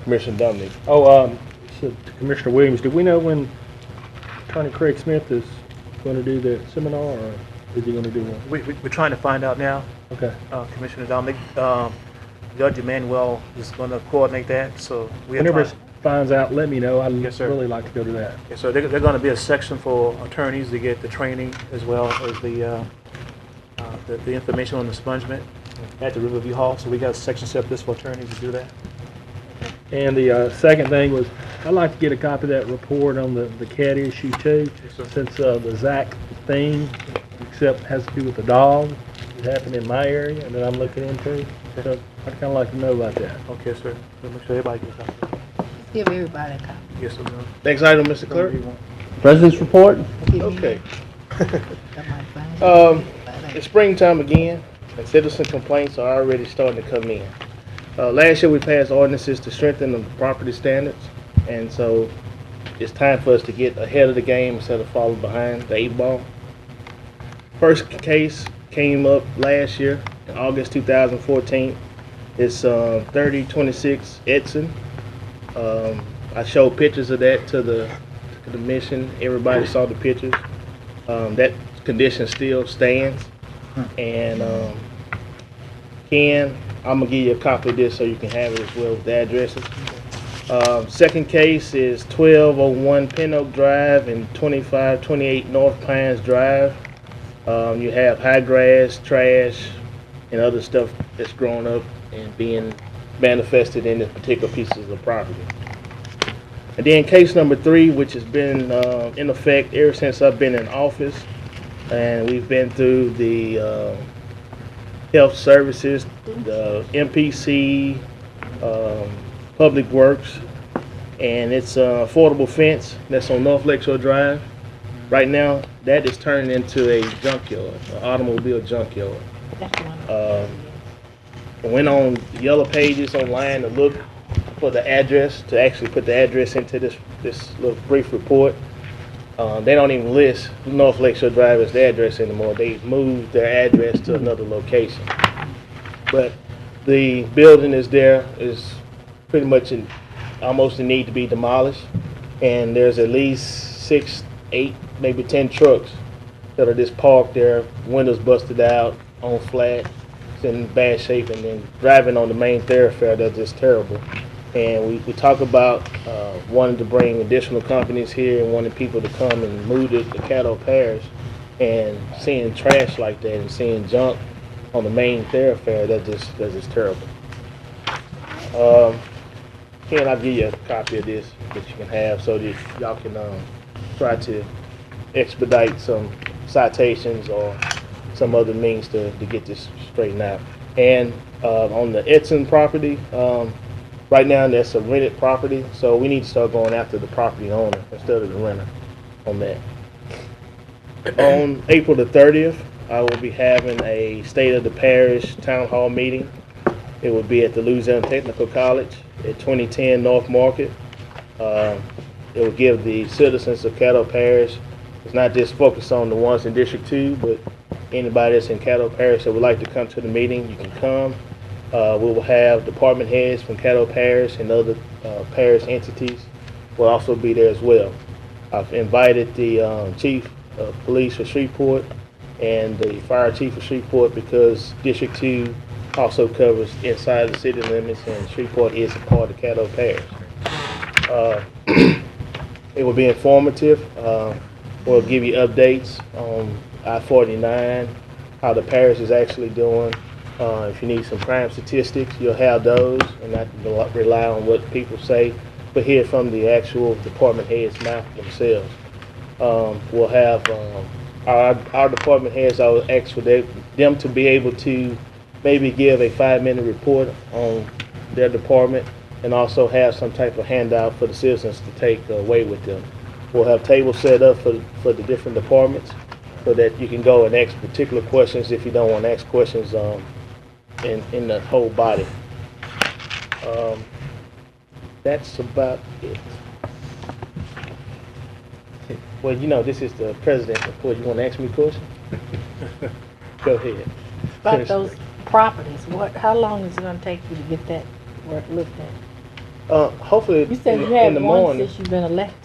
C: Commissioner Dominic. So Commissioner Williams, do we know when Attorney Craig Smith is going to do the seminar, or is he going to do one?
O: We're trying to find out now.
C: Okay.
O: Commissioner Dominic, Judge Emmanuel is going to coordinate that, so we are
C: Whenever
O: trying.
C: it finds out, let me know. I'd
O: Yes, sir.
C: really like to go to that.
O: Yes, so they're going to be a section for attorneys to get the training as well as the information on expungement at the Riverview Hall. So we got a section set up just for attorneys to do that.
C: And the second thing was, I'd like to get a copy of that report on the cat issue too, since the Zach thing, except has to do with the dog, it happened in my area and that I'm looking into. So I'd kind of like to know about that.
O: Okay, sir. We'll make sure everybody gets a copy.
G: Give everybody a copy.
O: Yes, sir.
C: Next item, Mr. Clerk.
D: President's report?
C: Okay. It's springtime again, and citizen complaints are already starting to come in. Last year, we passed ordinances to strengthen the property standards, and so it's time for us to get ahead of the game instead of falling behind the 8 ball. First case came up last year, in August 2014. It's 3026 Edson. I showed pictures of that to the commission. Everybody saw the pictures. That condition still stands. And Ken, I'm gonna give you a copy of this so you can have it as well with the addresses. Second case is 1201 Pin Oak Drive and 2528 North Pines Drive. You have high grass, trash, and other stuff that's grown up and being manifested in this particular pieces of property. And then case number 3, which has been in effect ever since I've been in office, and we've been through the health services, the MPC, Public Works, and it's affordable fence that's on North Lakeshore Drive. Right now, that is turning into a junkyard, an automobile junkyard. I went on Yellow Pages online to look for the address, to actually put the address into this little brief report. They don't even list North Lakeshore Drive as the address anymore. They moved their address to another location. But the building is there, is pretty much almost in need to be demolished. And there's at least 6, 8, maybe 10 trucks that are just parked there, windows busted out, on flat, it's in bad shape, and then driving on the main thoroughfare, that's just terrible. And we talk about wanting to bring additional companies here and wanting people to come and move to the Caddo Parish, and seeing trash like that and seeing junk on the main thoroughfare, that's just terrible. Ken, I'll give you a copy of this that you can have so that y'all can try to expedite some citations or some other means to get this straightened out. And on the Edson property, right now that's a rented property, so we need to start going after the property owner instead of the renter on that. On April the 30th, I will be having a State of the Parish Town Hall meeting. It will be at the Louisiana Technical College at 2010 North Market. It will give the citizens of Caddo Parish, it's not just focused on the ones in District 2, but anybody that's in Caddo Parish that would like to come to the meeting, you can come. We will have department heads from Caddo Parish and other parish entities will also be there as well. I've invited the chief of police for Shreveport and the fire chief for Shreveport because District 2 also covers inside the city limits, and Shreveport is a part of Caddo Parish. It will be informative. We'll give you updates on I-49, how the parish is actually doing. If you need some crime statistics, you'll have those and not rely on what people say, but hear from the actual department heads' mouth themselves. We'll have our department heads, I will ask for them to be able to maybe give a 5-minute report on their department and also have some type of handout for the citizens to take away with them. We'll have tables set up for the different departments so that you can go and ask particular questions if you don't want to ask questions in the whole body. That's about it. Well, you know, this is the president's report. You want to ask me a question? Go ahead.
G: About those properties, how long is it gonna take you to get that looked at?
C: Hopefully
G: You said you
C: in
G: had
C: the
G: one
C: morning.
G: since you've been elected.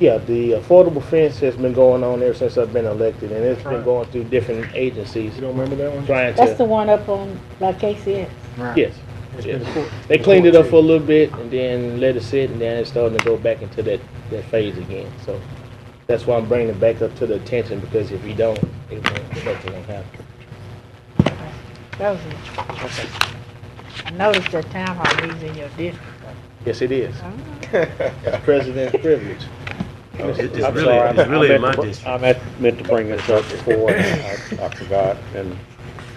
C: Yeah, the affordable fence has been going on ever since I've been elected, and it's been going through different agencies.
E: You don't remember that one?
C: Trying
G: That's
C: to.
G: the one up on, like KCS.
E: Right.
C: Yes. Yes. They cleaned it up for a little bit and then let it sit, and then it's starting to go back into that phase again. So that's why I'm bringing it back up to the attention, because if we don't, nothing won't happen.
G: That was it.
C: Okay.
G: I noticed that town hall meeting in your district.
C: Yes, it is.
G: Oh.
C: It's president's privilege.
K: I'm sorry,
J: it's really in my
K: district. I meant to bring this up before, and I forgot, and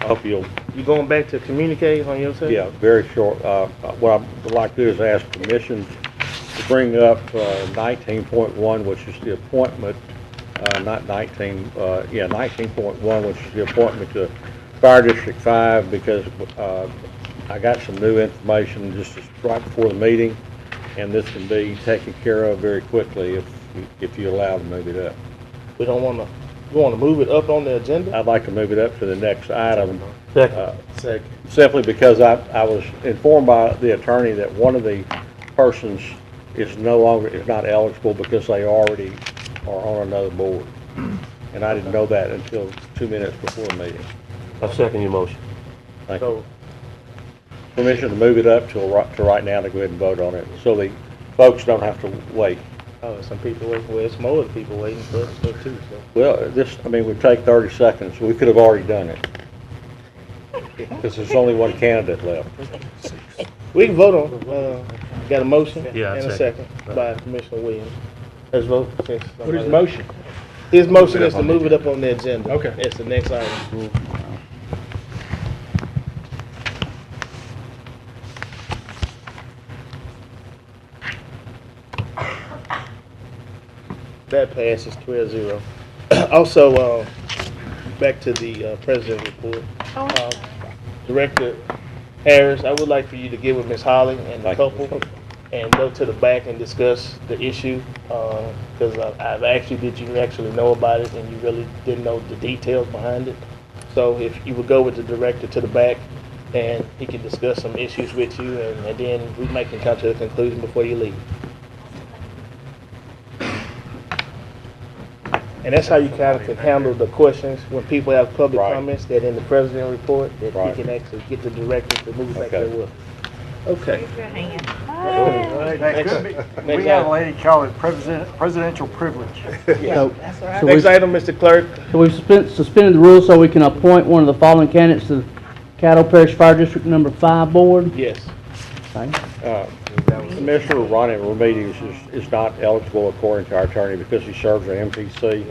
K: I hope you'll.
C: You going back to communicate on your side?
K: Yeah, very short. What I would like to do is ask permission to bring up 19.1, which is the appointment, not 19, 19.1, which is the appointment to Fire District 5, because I got some new information just right before the meeting, and this can be taken care of very quickly if you allow to move it up.
C: We don't want to. You want to move it up on the agenda?
K: I'd like to move it up to the next item.
C: Second.
K: Simply because I was informed by the attorney that one of the persons is not eligible because they already are on another board. And I didn't know that until 2 minutes before the meeting.
J: I second your motion.
K: Thank you. Permission to move it up to right now to go ahead and vote on it, so the folks don't have to wait.
C: Oh, some people waiting. Well, it's more people waiting for us too. So.
K: Well, it would take 30 seconds. We could have already done it. Because there's only one candidate left.
C: We can vote on. Got a motion and a second
J: Right.
C: by Commissioner Williams. Let's vote.
E: What is the motion?
C: His motion is to move it up on the agenda.
E: Okay.
C: It's the next item. That passes 12-0. Also, back to the president report. Director Harris, I would like for you to get with Ms. Holly and the
K: Thank you.
C: couple and go to the back and discuss the issue, because I've asked you, did you actually know about it, and you really didn't know the details behind it. So if you would go with the director to the back, and he can discuss some issues with you, and then we might can come to a conclusion before you leave. And that's how you kind of can handle the questions when people have public
K: Right.
C: comments, that in the president report, that
K: Right.
C: he can actually get the director to move back
K: Okay.
C: there with us. Okay.
L: Raise your hand.
E: That could be,
C: Next
E: we have a
C: item.
E: lady call it presidential privilege.
D: So,
L: That's right.
D: so
C: Next
D: we-
C: item, Mr. Clerk.
D: so we've suspended the rules so we can appoint one of the following candidates to the Caddo Parish Fire District Number 5 Board.
C: Yes.
D: Okay.
K: Commissioner Ronnie Remedios is not eligible according to our attorney because he serves our MPC.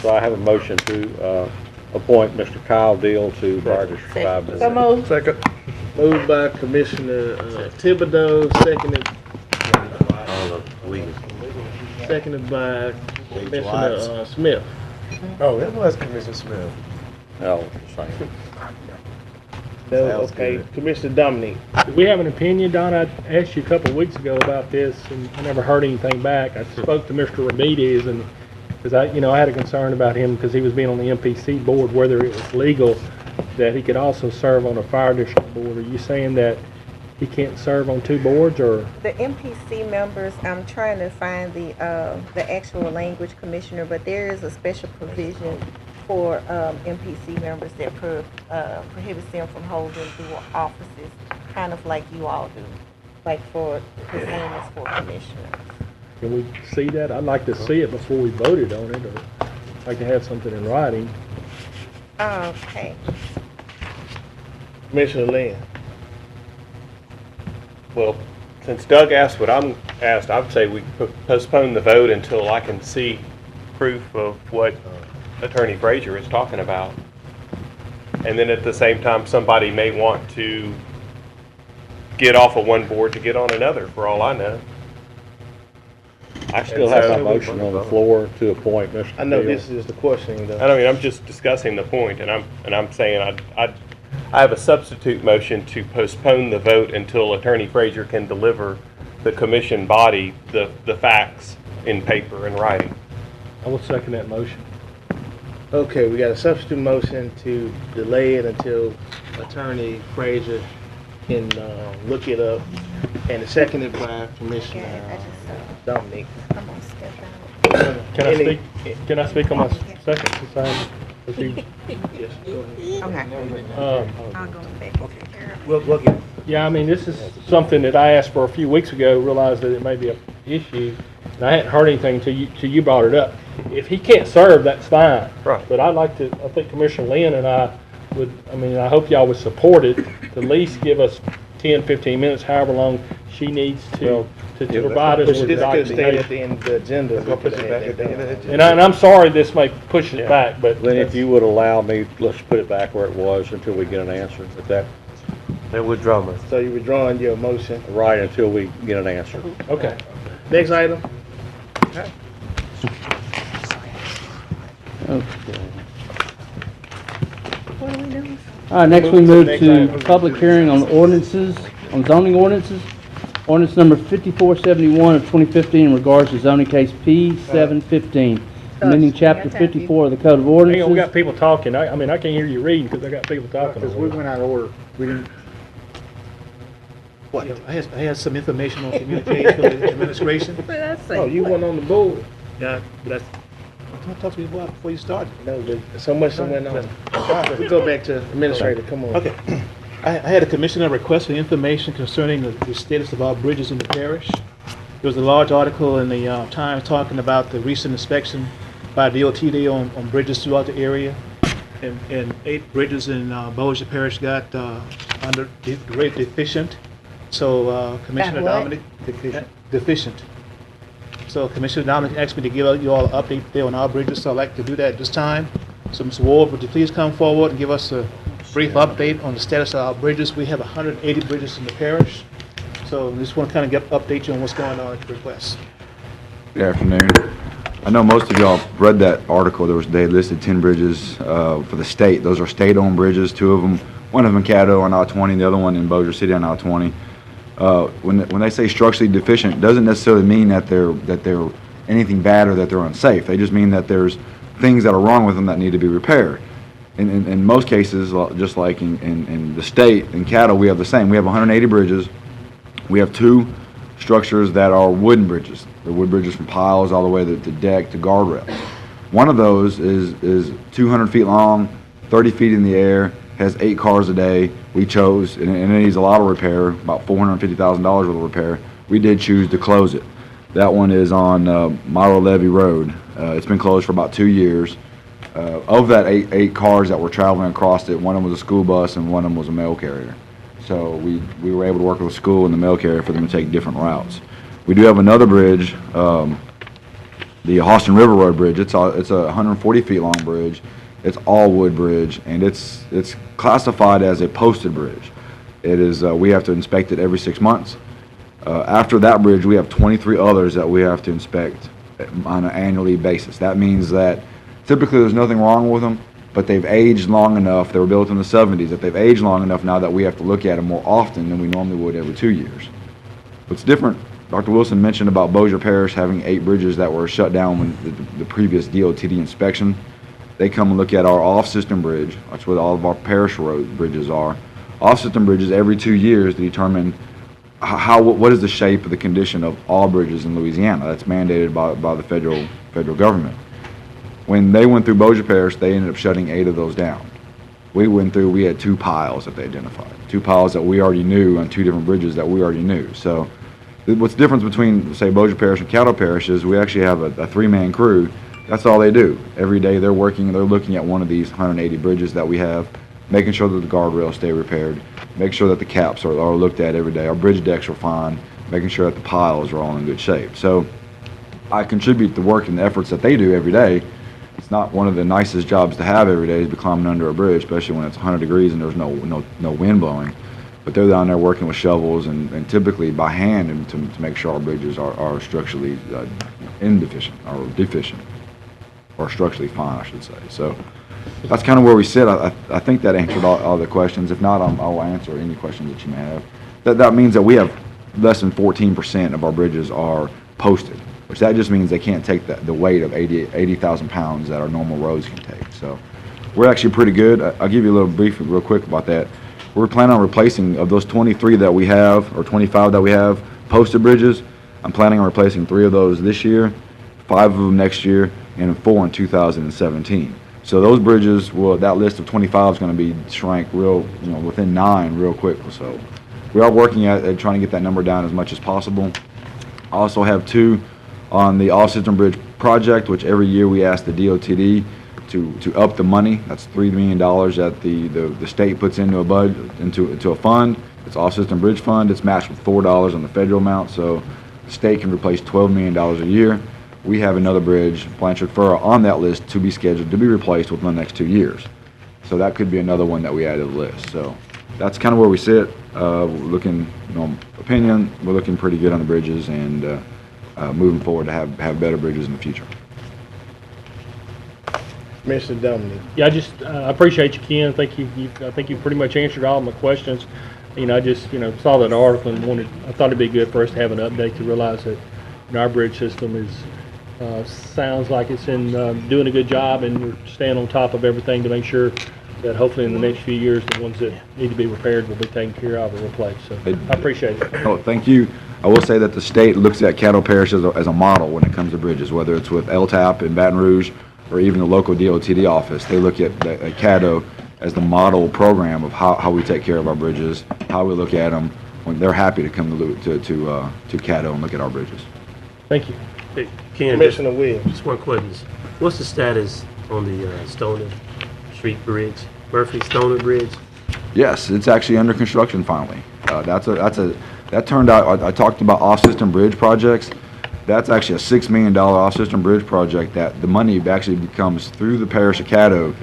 K: So I have a motion to appoint Mr. Kyle Deal to Fire District 5 Board.
L: So moved.
C: Second. Moved by Commissioner Thibodeau, seconded by Commissioner Smith.
N: Oh, that was Commissioner Smith.
K: No, same.
C: No,
N: Sounds
C: okay,
N: good.
C: Commissioner Dominique.
P: Do we have an opinion, Don? I asked you a couple of weeks ago about this, and I never heard anything back. I spoke to Mr. Ramirez, and, because I had a concern about him, because he was being on the MPC board, whether it was legal that he could also serve on a fire district board. Are you saying that he can't serve on two boards, or?
L: The MPC members, I'm trying to find the actual language, Commissioner, but there is a special provision for MPC members that prohibits them from holding dual offices, kind of like you all do, like for the same as for commissioners.
P: Can we see that? I'd like to see it before we voted on it, or I'd like to have something in writing.
L: Okay.
C: Commissioner Lynn.
J: Well, since Doug asked what I'm asked, I would say we postpone the vote until I can see proof of what Attorney Frazier is talking about. And then at the same time, somebody may want to get off of one board to get on another, for all I know.
K: I still have my motion on the floor to appoint Mr.
C: I know
K: Deal.
C: this is the question, though.
J: I mean, I'm just discussing the point, and I'm saying I have a substitute motion to postpone the vote until Attorney Frazier can deliver the commission body the facts in paper and writing.
P: I will second that motion.
C: Okay, we got a substitute motion to delay it until Attorney Frazier can look it up, and it's seconded by Commissioner Dominique.
L: I'm gonna step out.
P: Can I speak on my second since I'm proceeding?
C: Yes, go ahead.
L: Okay. I'll go back. Okay.
P: We'll get it. Yeah, I mean, this is something that I asked for a few weeks ago, realized that it may be an issue, and I hadn't heard anything till you brought it up. If he can't serve, that's fine.
J: Right.
P: But I think Commissioner Lynn and I I hope y'all would support it, to at least give us 10, 15 minutes, however long she needs to provide us with
C: This could stay at
P: documentation.
C: the end of the agenda.
N: We're gonna push it back at the end of the agenda.
P: And I'm sorry this may push it back, but.
K: Then if you would allow me, let's put it back where it was until we get an answer. If that,
J: Then withdraw my.
C: So you're withdrawing your motion.
K: right, until we get an answer.
P: Okay.
C: Next item.
D: Okay. All right, next we move to public hearing on ordinances, on zoning ordinances. Ordinance number 5471 of 2015 in regards to zoning case P715, amending chapter 54 of the Code of
P: Hang on, we got
D: Ordinances.
P: people talking. I mean, I can't hear you reading because I got people talking.
E: Because we went out of order. We didn't,
O: What, I had some information on communication for the administration.
L: What did I say?
C: Oh, you weren't on the board.
O: Yeah, but don't talk to me about it before you start.
C: No, there's so much that went on. We go back to administrator, come on.
O: Okay. I had a commissioner request for information concerning the status of our bridges in the parish. There was a large article in the Times talking about the recent inspection by DOTD on bridges throughout the area. And 8 bridges in Bossier Parish got rated deficient. So Commissioner
L: what?
O: Dominic, deficient. So Commissioner Dominic asked me to give you all an update there on our bridges, so I'd like to do that at this time. So Ms. Ward, would you please come forward and give us a brief update on the status of our bridges? We have 180 bridges in the parish. So I just want to kind of update you on what's going on at the request.
Q: Good afternoon. I know most of y'all read that article. They listed 10 bridges for the state. Those are state-owned bridges. 2 of them one of them in Caddo on I-20, the other one in Bossier City on I-20. When they say structurally deficient, it doesn't necessarily mean that they're anything bad or that they're unsafe. They just mean that there's things that are wrong with them that need to be repaired. In most cases, just like in the state, in Caddo, we have the same. We have 180 bridges. We have 2 structures that are wooden bridges. They're wood bridges from piles all the way to deck to guardrails. One of those is 200 feet long, 30 feet in the air, has 8 cars a day. We chose, and it needs a lot of repair, about $450,000 worth of repair. We did choose to close it. That one is on Milo Levy Road. It's been closed for about 2 years. Of that 8 cars that were traveling across it, one of them was a school bus and one of them was a mail carrier. So we were able to work with the school and the mail carrier for them to take different routes. We do have another bridge, the Austin River Road Bridge. It's a 140 feet long bridge. It's all wood bridge, and it's classified as a posted bridge. It is. We have to inspect it every 6 months. After that bridge, we have 23 others that we have to inspect on an annually basis. That means that typically there's nothing wrong with them, but they've aged long enough. They were built in the 70s. That they've aged long enough now that we have to look at them more often than we normally would every 2 years. What's different, Dr. Wilson mentioned about Bossier Parish having 8 bridges that were shut down when the previous DOTD inspection. They come and look at our off-system bridge. That's what all of our parish road bridges are. Off-system bridges every 2 years to determine what is the shape of the condition of all bridges in Louisiana. That's mandated by the federal government. When they went through Bossier Parish, they ended up shutting 8 of those down. We had 2 piles that they identified. 2 piles that we already knew on 2 different bridges that we already knew. So what's the difference between, say, Bossier Parish and Caddo Parish is we actually have a 3-man crew. That's all they do. Every day they're working and they're looking at one of these 180 bridges that we have, making sure that the guardrails stay repaired, make sure that the caps are looked at every day, our bridge decks are fine, making sure that the piles are all in good shape. So I contribute the work and the efforts that they do every day. It's not one of the nicest jobs to have every day, to be climbing under a bridge, especially when it's 100 degrees and there's no wind blowing. But they're down there working with shovels and typically by hand and to make sure our bridges are structurally indeficient or deficient, or structurally fine, I should say. So that's kind of where we sit. I think that answered all the questions. If not, I'll answer any questions that you may have. That means that we have less than 14% of our bridges are posted, which that just means they can't take the weight of 80,000 pounds that our normal roads can take. So we're actually pretty good. I'll give you a little brief real quick about that. We're planning on replacing, of those 23 that we have, or 25 that we have, posted bridges, I'm planning on replacing 3 of those this year, 5 of them next year, and 4 in 2017. So those bridges, that list of 25 is going to be shrank within 9 real quick. So we are working at trying to get that number down as much as possible. I also have 2 on the off-system bridge project, which every year we ask the DOTD to up the money. That's $3 million that the state puts into a budget, into a fund. It's off-system bridge fund. It's matched with $4 on the federal amount, so the state can replace $12 million a year. We have another bridge, Blanchard Furrow, on that list to be scheduled to be replaced within the next 2 years. So that could be another one that we add to the list. So that's kind of where we sit. We're looking, we're looking pretty good on the bridges and moving forward to have better bridges in the future.
C: Mr. Dominic.
P: Yeah, I appreciate you, Ken. I think you pretty much answered all my questions. I just, saw that article and I thought it'd be good for us to have an update to realize that our bridge system is, sounds like it's doing a good job, and we're staying on top of everything to make sure that hopefully in the next few years the ones that need to be repaired will be taken care of or replaced. So I appreciate it.
Q: Oh, thank you. I will say that the state looks at Caddo Parish as a model when it comes to bridges, whether it's with LTAP in Baton Rouge or even the local DOTD office. They look at Caddo as the model program of how we take care of our bridges, how we look at them, when they're happy to come to Caddo and look at our bridges.
P: Thank you.
J: Hey, Ken,
C: Commissioner Williams.
J: Just one question. What's the status on the Stoner Street Bridge, Murphy-Stoner Bridge?
Q: Yes, it's actually under construction finally. That turned out, I talked about off-system bridge projects. That's actually a $6 million off-system bridge project that the money actually comes through the parish of Caddo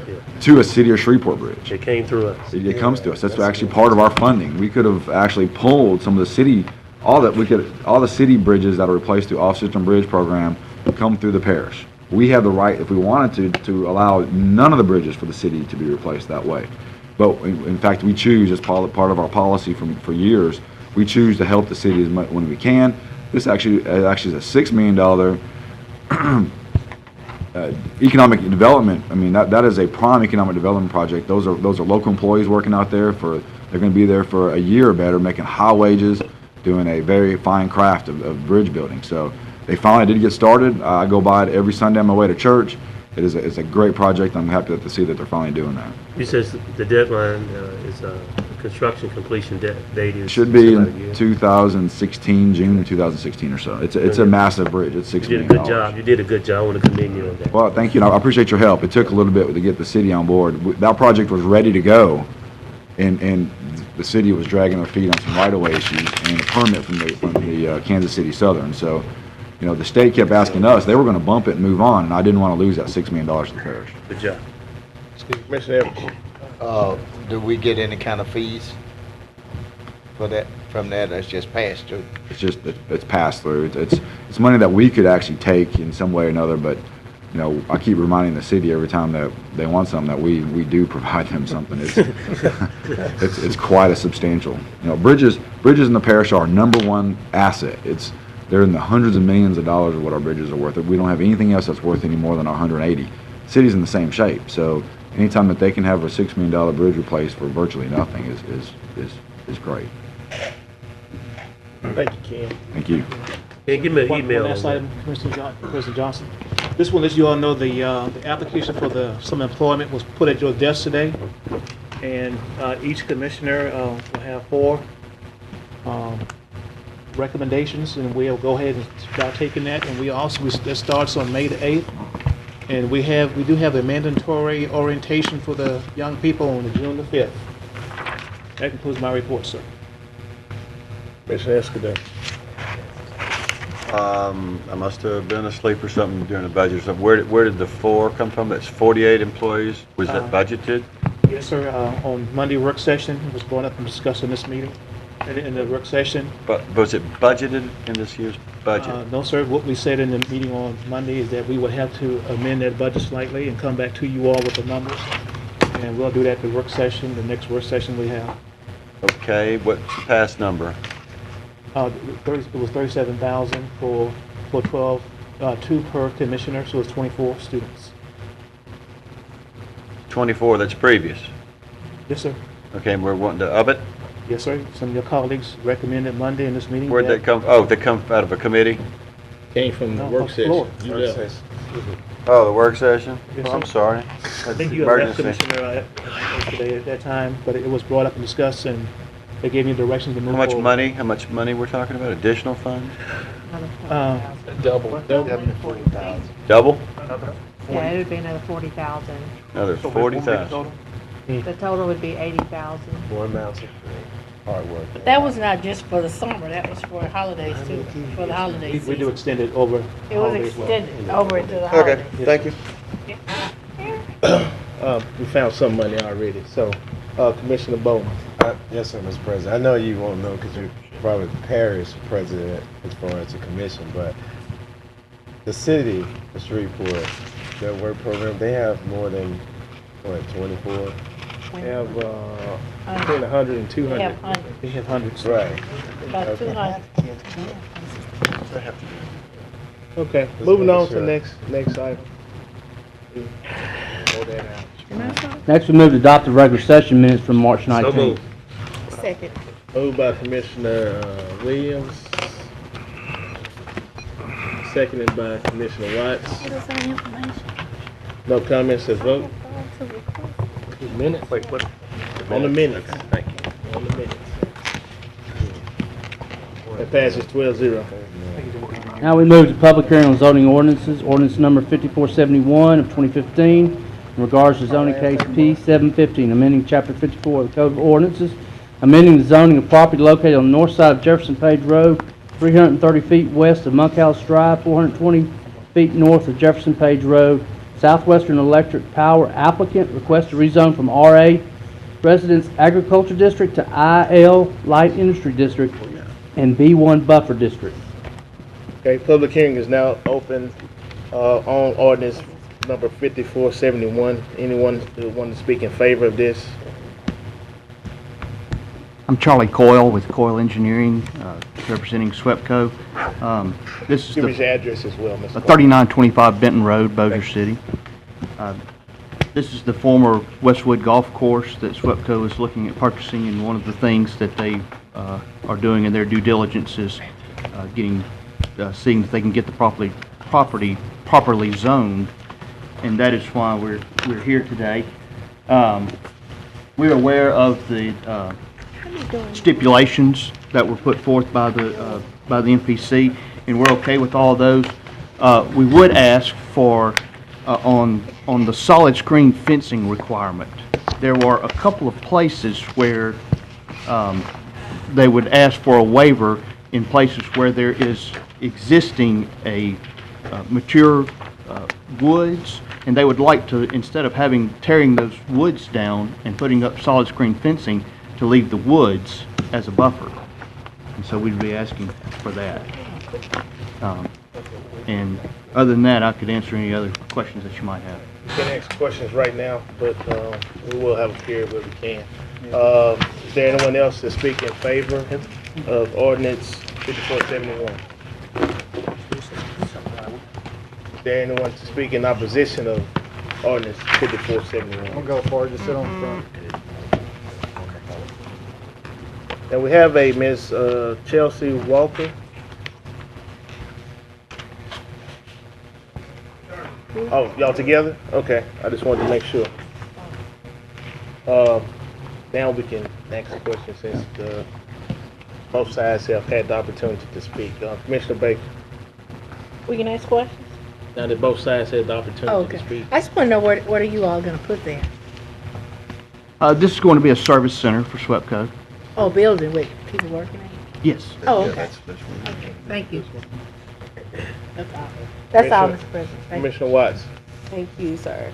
Q: to a City of Shreveport bridge.
J: It came through us.
Q: It comes to us. That's actually part of our funding. We could have actually pulled some of the city, all the city bridges that are replaced through off-system bridge program come through the parish. We have the right, if we wanted to allow none of the bridges for the city to be replaced that way. But in fact, we choose, as part of our policy for years, we choose to help the city as much when we can. This actually is a $6 million economic development. I mean, that is a prime economic development project. Those are local employees working out there they're going to be there for a year or better, making high wages, doing a very fine craft of bridge building. So they finally did get started. I go by it every Sunday on my way to church. It's a great project. I'm happy to see that they're finally doing that.
J: You said the deadline is construction completion date is.
Q: It should be in 2016, June of 2016 or so. It's a massive bridge. It's $6 million.
J: You did a good job. You did a good job. I want to commend you on that.
Q: Well, thank you. And I appreciate your help. It took a little bit to get the city on board. That project was ready to go, and the city was dragging their feet on some right-of-way issues and a permit from the Kansas City Southern. So, the state kept asking us. They were going to bump it and move on, and I didn't want to lose that $6 million to the parish.
J: Good job.
C: Commissioner Evans.
A: Do we get any kind of fees for that, from that? That's just passed through?
Q: It's passed through. It's money that we could actually take in some way or another, but I keep reminding the city every time that they want something that we do provide them something. It's quite a substantial. Bridges in the parish are our #1 asset. They're in the hundreds of millions of dollars of what our bridges are worth. We don't have anything else that's worth any more than 180. The city's in the same shape, so anytime that they can have a $6 million bridge replaced for virtually nothing is great.
C: Thank you, Ken.
Q: Thank you.
J: Hey, give me an email.
O: One last item, President Johnson. This one, as you all know, the application for the summer employment was put at your desk today, and each commissioner will have 4 recommendations, and we'll go ahead and start taking that. And that starts on May the 8th, and we do have a mandatory orientation for the young people on June the 5th. That concludes my report, sir.
C: Commissioner Escudero.
M: I must have been asleep or something during the budget. So where did the 4 come from? That's 48 employees. Was that budgeted?
O: Yes, sir. On Monday work session, it was brought up and discussed in this meeting, in the work session.
M: But was it budgeted in this year's budget?
O: No, sir. What we said in the meeting on Monday is that we would have to amend that budget slightly and come back to you all with the numbers. And we'll do that at the work session, the next work session we have.
M: Okay, what's the past number?
O: It was 37,000 for 12, 2 per commissioner, so it's 24 students.
M: 24, that's previous.
O: Yes, sir.
M: Okay, and we're wanting to up it?
O: Yes, sir. Some of your colleagues recommended Monday in this meeting.
M: Where'd that come, they come out of a committee?
C: Came from the work session.
M: Oh, the work session?
O: Yes,
M: I'm
O: sir.
M: sorry.
O: I think you had left, Commissioner, yesterday at that time, but it was brought up and discussed, and they gave me directions to move forward.
M: How much money we're talking about? Additional funds?
C: Double.
M: Double?
R: Yeah, it would be another 40,000.
M: Another 40,000.
R: The total would be 80,000.
C: More amounts of hard work.
G: But that was not just for the summer, that was for holidays too, for the holiday
O: We
G: season.
O: do extend it over.
G: It was extended over into the holidays.
C: Okay, thank you. We found some money already, so, Commissioner Bowman.
N: Yes, sir, Mr. President. I know you won't know because you're probably the parish president as far as the commission, but the city of Shreveport, their work program, they have more than, 24?
C: They have, between 100 and 200.
G: They have hundreds.
O: They have hundreds.
N: Right.
G: About
N: Okay.
G: 200.
C: Okay, moving on to the next item. Hold that out.
D: Next, we move to adopt the regular session minutes from March 19th.
J: moved.
R: Second.
C: Moved by Commissioner Williams. Seconded by Commissioner Watts. No comments, let's vote.
J: Minutes? Wait, what?
C: On the minutes.
J: Thank you.
C: On the minutes. That passes 12-0.
D: Now we move to public hearing on zoning ordinances, ordinance number 5471 of 2015, in regards to zoning case P715, amending chapter 54 of the Code of Ordinances, amending the zoning of property located on the north side of Jefferson Page Road, 330 feet west of Monkhouse Drive, 420 feet north of Jefferson Page Road. Southwestern Electric Power applicant requests to rezone from RA Residence Agriculture District to IL Light Industry District and B1 Buffer District.
C: Okay, public hearing is now open on ordinance number 5471. Anyone who want to speak in favor of this?
D: I'm Charlie Coyle with Coyle Engineering, representing SWEPCO. This is
C: Give us your address as well, Mr. Cole.
D: 3925 Benton Road, Bossier City. This is the former Westwood Golf Course that SWEPCO is looking at purchasing, and one of the things that they are doing in their due diligence is seeing that they can get the property properly zoned, and that is why we're here today. We're aware of the stipulations that were put forth by the MPC, and we're okay with all of those. We would ask for on the solid screen fencing requirement. There were a couple of places where they would ask for a waiver in places where there is existing a mature woods, and they would like to, instead of tearing those woods down and putting up solid screen fencing, to leave the woods as a buffer. And so we'd be asking for that. And other than that, I could answer any other questions that you might have.
C: We can't ask questions right now, but we will have a period where we can. Is there anyone else to speak in favor of ordinance 5471? Is there anyone to speak in opposition of ordinance 5471?
E: I'll go for it, just sit on the front.
C: And we have a Ms. Chelsea Walker. Oh, y'all together? Okay, I just wanted to make sure. Now we can ask a question since both sides have had the opportunity to speak. Commissioner Baker.
G: We can ask questions?
C: Now that both sides had the opportunity to speak.
G: I just want to know what are you all going to put there?
D: This is going to be a service center for SWEPCO.
G: Oh, building with people working in it?
D: Yes.
G: Oh, okay. Okay, thank you. That's all. That's all, Mr. President. Thank you.
C: Commissioner Watts.
B: Thank you, sir.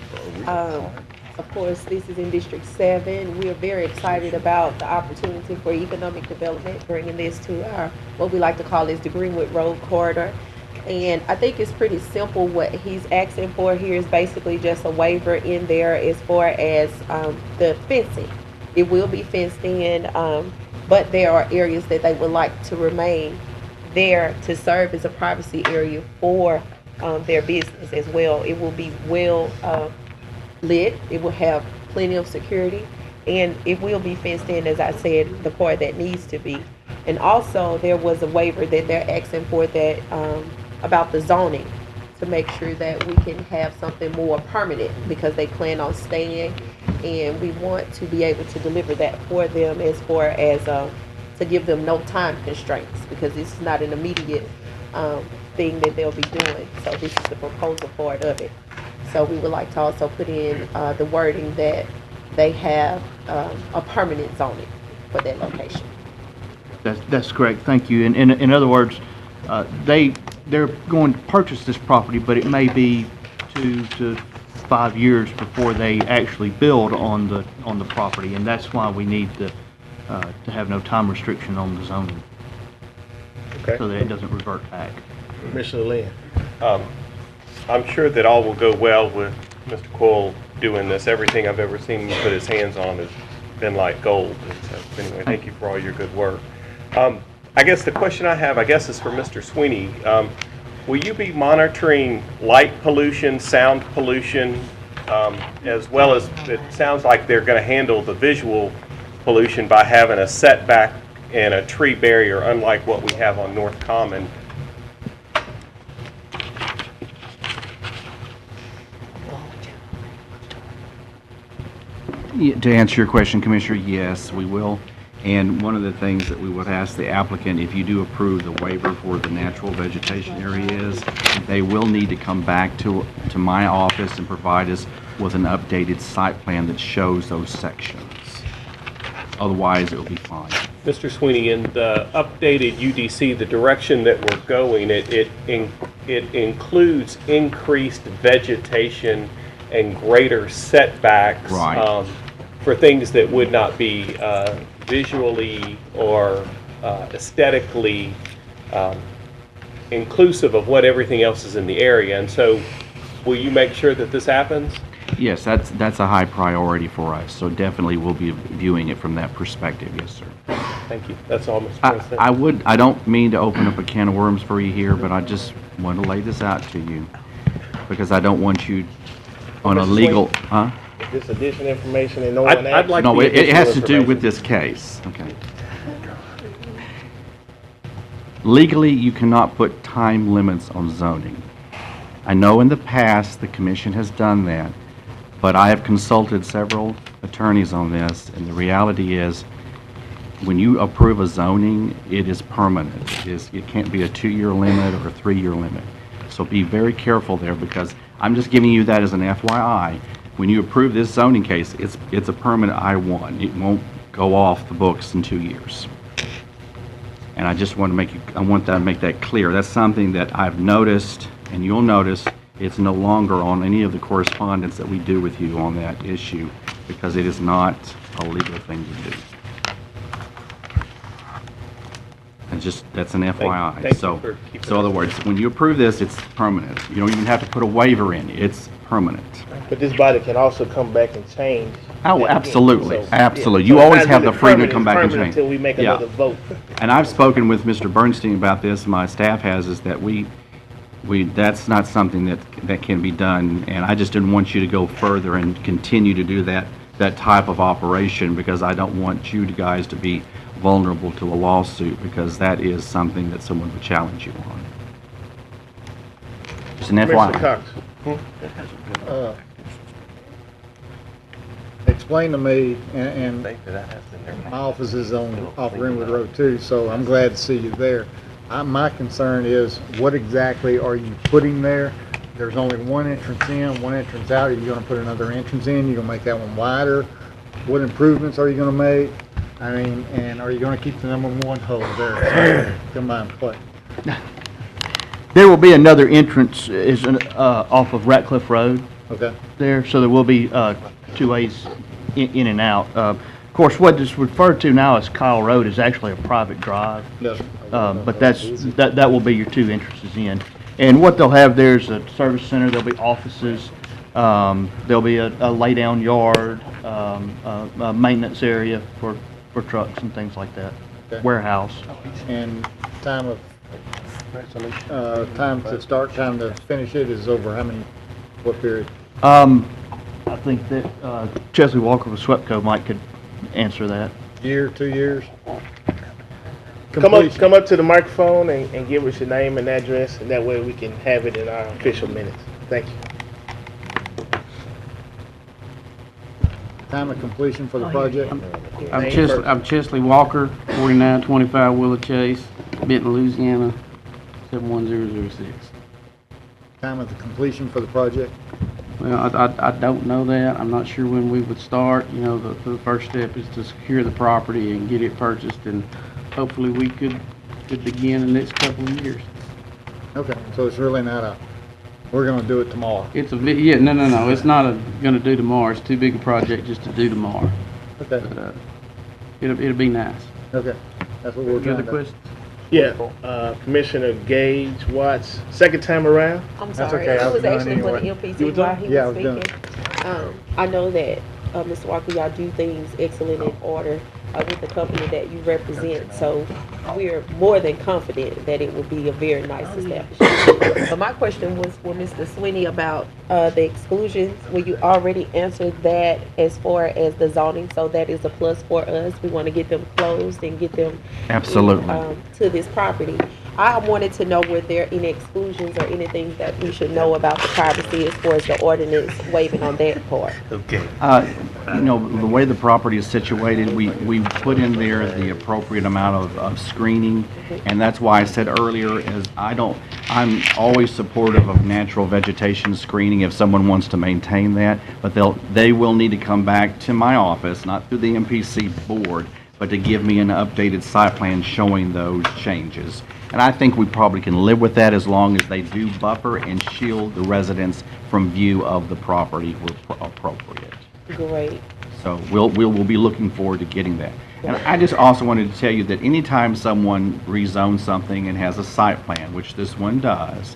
B: Of course, this is in District 7. We are very excited about the opportunity for economic development, bringing this to our, what we like to call is the Greenwood Road corridor. And I think it's pretty simple. What he's asking for here is basically just a waiver in there as far as the fencing. It will be fenced in, but there are areas that they would like to remain there to serve as a privacy area for their business as well. It will be well lit. It will have plenty of security, and it will be fenced in, as I said, the part that needs to be. And also, there was a waiver that they're asking for that about the zoning, to make sure that we can have something more permanent, because they plan on staying, and we want to be able to deliver that for them as far as to give them no time constraints, because this is not an immediate thing that they'll be doing. So this is the proposal part of it. So we would like to also put in the wording that they have a permanent zoning for that location.
D: That's correct. Thank you. And in other words, they're going to purchase this property, but it may be 2 to 5 years before they actually build on the property, and that's why we need to have no time restriction on the zoning,
C: Okay.
D: so that it doesn't revert back.
C: Commissioner Lynn.
J: I'm sure that all will go well with Mr. Coyle doing this. Everything I've ever seen him put his hands on has been like gold. And so, anyway, thank you for all your good work. I guess the question I have, is for Mr. Sweeney. Will you be monitoring light pollution, sound pollution, as well as, it sounds like they're going to handle the visual pollution by having a setback and a tree barrier, unlike what we have on North Common?
S: To answer your question, Commissioner, yes, we will. And one of the things that we would ask the applicant, if you do approve the waiver for the natural vegetation areas, they will need to come back to my office and provide us with an updated site plan that shows those sections. Otherwise, it will be fine.
J: Mr. Sweeney, in the updated UDC, the direction that we're going, it includes increased vegetation and greater setbacks,
S: right,
J: for things that would not be visually or aesthetically inclusive of what everything else is in the area. And so, will you make sure that this happens?
S: Yes, that's a high priority for us, so definitely we'll be viewing it from that perspective, yes, sir.
C: Thank you. That's all, Mr. President.
S: I don't mean to open up a can of worms for you here, but I just want to lay this out to you, because I don't want you on a
C: Mr.
S: legal,
C: Swain?
S: huh?
C: This additional information and no one asked.
S: No, it has to do with this case, okay? Legally, you cannot put time limits on zoning. I know in the past the commission has done that, but I have consulted several attorneys on this, and the reality is, when you approve a zoning, it is permanent. It can't be a 2-year limit or a 3-year limit. So be very careful there, because I'm just giving you that as an FYI. When you approve this zoning case, it's a permanent I-1. It won't go off the books in 2 years. And I just want to make that clear. That's something that I've noticed, and you'll notice it's no longer on any of the correspondence that we do with you on that issue, because it is not a legal thing to do. And that's an FYI.
C: Thank you
S: So,
C: for keeping
S: in other words, when you approve this, it's permanent. You don't even have to put a waiver in. It's permanent.
C: But this body can also come back and change.
S: Oh,
C: that again.
S: absolutely,
C: So,
S: absolutely.
C: yeah.
S: You
C: So it's
S: always
C: not
S: have the
C: really
S: freedom to
C: permanent,
S: come
C: it's
S: back and
C: permanent
S: change.
C: Until we make
S: Yeah.
C: another vote.
S: And I've spoken with Mr. Bernstein about this, my staff has, is that that's not something that can be done, and I just didn't want you to go further and continue to do that type of operation, because I don't want you guys to be vulnerable to a lawsuit, because that is something that someone would challenge you on. Just an
C: Commissioner
S: FYI.
C: Cox.
E: Explain to me, and my office is off Greenwood Road too, so I'm glad to see you there. My concern is, what exactly are you putting there? There's only one entrance in, one entrance out. Are you gonna put another entrance in? You gonna make that one wider? What improvements are you gonna make? I mean, and are you gonna keep the number one hole there? Come by and play.
D: There will be another entrance off of Ratcliffe Road
E: Okay.
D: there, so there will be 2 ways in and out. Of course, what is referred to now as Kyle Road is actually a private drive.
E: Yes.
D: But that will be your 2 entrances in. And what they'll have there is a service center, there'll be offices, there'll be a lay-down yard, a maintenance area for trucks and things like that,
E: Okay.
D: warehouse.
E: And time to start, time to finish it is over how many, what period?
D: I think that Chesley Walker with SWEPCO could answer that.
E: Year, 2 years?
C: Come up to the microphone and give us your name and address, and that way we can have it in our official minutes. Thank you.
E: Time of completion for the project?
T: I'm Chesley Walker, 4925 Willow Chase, Benton, Louisiana, 71006.
E: Time of the completion for the project?
T: Well, I don't know that. I'm not sure when we would start. You know, the first step is to secure the property and get it purchased, and hopefully we could begin in the next couple of years.
E: Okay, so it's really not we're gonna do it tomorrow?
T: No, it's not gonna do tomorrow. It's too big a project just to do tomorrow.
E: Okay.
T: But, it'll be nice.
E: Okay, that's what we're
T: Any
E: trying
T: other
E: to.
T: questions?
C: Yeah, Commissioner Gage Watts, second time around.
L: I'm
E: That's
L: sorry,
E: okay, I
L: it
E: was
L: was
E: doing
L: actually for the
E: anyway.
L: MPC while he
E: Yeah, I
L: was
E: was doing
L: speaking. I know that, Mr. Walker, y'all do things excellent in order with the company that you represent, so we're more than confident that it will be a very nice establishment. But my question was for Mr. Sweeney about the exclusions. Will you already answer that as far as the zoning? So that is a plus for us. We want to get them closed and get them
S: Absolutely.
L: To this property. I wanted to know, were there any exclusions or anything that we should know about the privacy as far as the ordinance waiving on that part?
C: Okay.
S: You know, the way the property is situated, we put in there the appropriate amount of screening, and that's why I said earlier, I'm always supportive of natural vegetation screening if someone wants to maintain that, but they will need to come back to my office, not through the MPC board, but to give me an updated site plan showing those changes. And I think we probably can live with that as long as they do buffer and shield the residents from view of the property where appropriate.
L: Great.
S: So we'll be looking forward to getting that. And I just also wanted to tell you that anytime someone rezones something and has a site plan, which this one does,